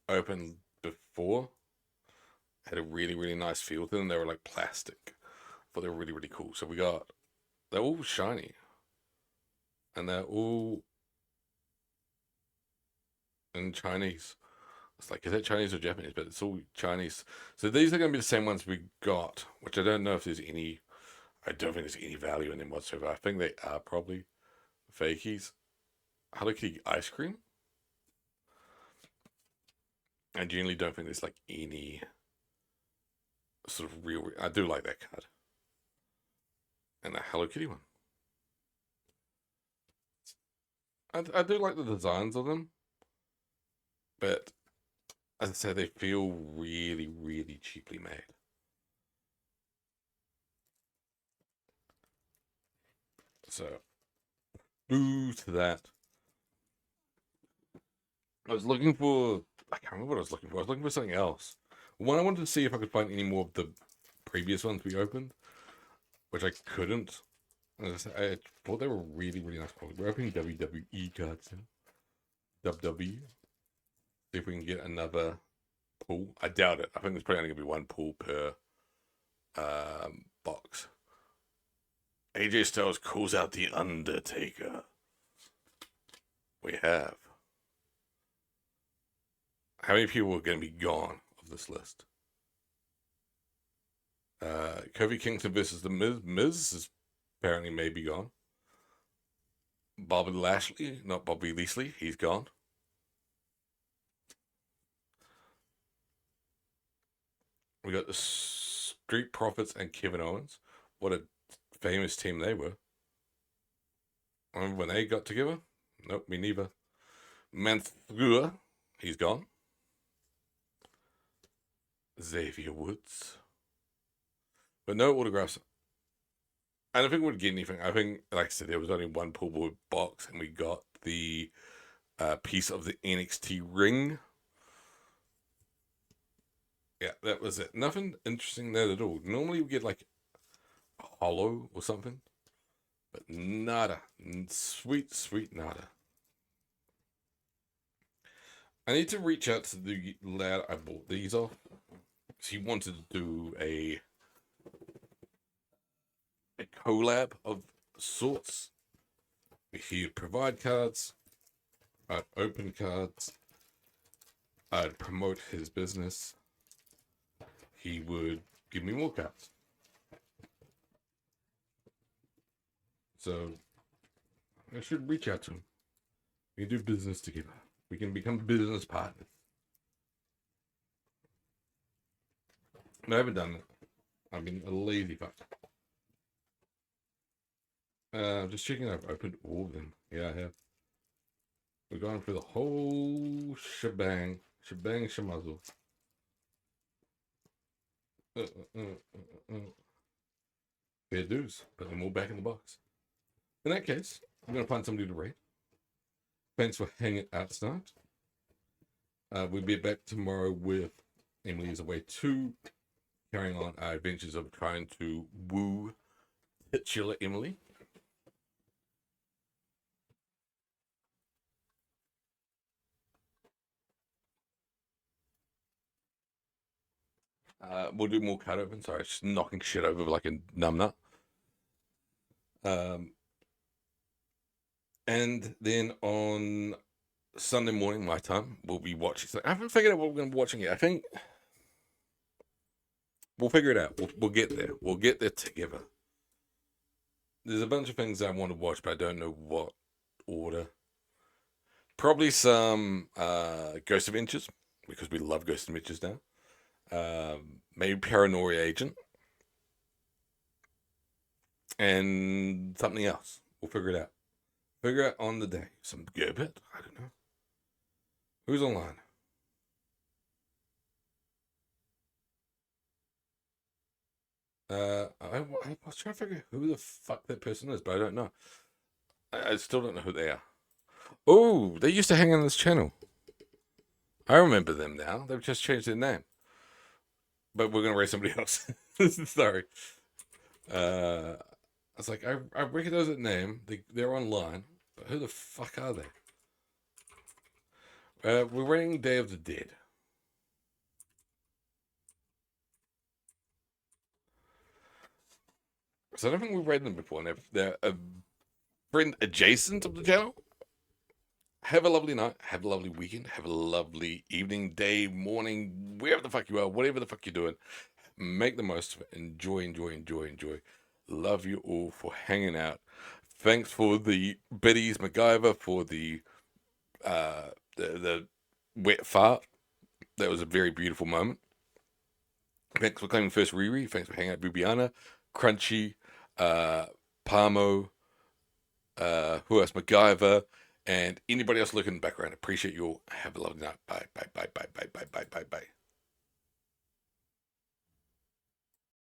opened before had a really, really nice feel to them. They were like plastic, but they were really, really cool. So they're all shiny, and they're all in Chinese. It's like, is that Chinese or Japanese? But it's all Chinese. So these are going to be the same ones we got, which I don't know if there's any. I don't think there's any value in them whatsoever. I think they are probably fakies. Hello Kitty ice cream. I genuinely don't think there's like any sort of real. I do like that card. And a Hello Kitty one. I do like the designs of them, but as I say, they feel really, really cheaply made. So, boo to that. I was looking for, I can't remember what I was looking for. I was looking for something else. One, I wanted to see if I could find any more of the previous ones we opened, which I couldn't. I thought they were really, really nice quality. We're opening WWE cards now. WWE. See if we can get another pull. I doubt it. I think there's probably only going to be one pull per box. AJ Styles calls out The Undertaker. We have. How many people are going to be gone of this list? Kofi Kingston versus The Miz. Miz is apparently may be gone. Bobby Lashley, not Bobby Leslie, he's gone. We got the Street Profits and Kevin Owens. What a famous team they were. Remember when they got together? Nope, me neither. Manthua, he's gone. Xavier Woods. But no autographs. I don't think we'd get anything. I think, like I said, there was only one pull board box, and we got the piece of the NXT ring. Yeah, that was it. Nothing interesting there at all. Normally we get like a hollow or something, but nada. Sweet, sweet nada. I need to reach out to the lad I bought these off. He wanted to do a collab of sorts. He'd provide cards, I'd open cards, I'd promote his business, he would give me more cards. So I should reach out to him. We can do business together. We can become business partners. I haven't done it. I've been a lazy fuck. Just checking. I've opened all of them. Yeah, I have. We're going through the whole shebang. Shebang shemazzle. Fair dues. Put them all back in the box. In that case, I'm going to find somebody to rate. Thanks for hanging out tonight. We'll be back tomorrow with Emily is Away 2. Carrying on our adventures of trying to woo titular Emily. We'll do more cut open. Sorry, just knocking shit over like a numbnut. And then on Sunday morning, my time, we'll be watching. I haven't figured out what we're going to be watching yet. I think we'll figure it out. We'll get there. We'll get there together. There's a bunch of things I want to watch, but I don't know what order. Probably some Ghost Adventures, because we love Ghost Adventures now. Maybe Paranoia Agent. And something else. We'll figure it out. Figure out on the day. Some Gerbit? I don't know. Who's online? I was trying to figure out who the fuck that person is, but I don't know. I still don't know who they are. Oh, they used to hang on this channel. I remember them now. They've just changed their name. But we're going to raise somebody else. Sorry. I was like, I recognize that name. They're online. But who the fuck are they? We're rating Day of the Dead. So I don't think we've rated them before. And they're a friend adjacent of the channel. Have a lovely night. Have a lovely weekend. Have a lovely evening, day, morning, wherever the fuck you are, whatever the fuck you're doing. Make the most of it. Enjoy, enjoy, enjoy, enjoy. Love you all for hanging out. Thanks for the Betty's MacGyver for the wet fart. That was a very beautiful moment. Thanks for claiming first, Riri. Thanks for hanging out, Bibiana, Crunchy, Palmo, who else? MacGyver, and anybody else looking in the background. Appreciate you all. Have a lovely night. Bye, bye, bye, bye, bye.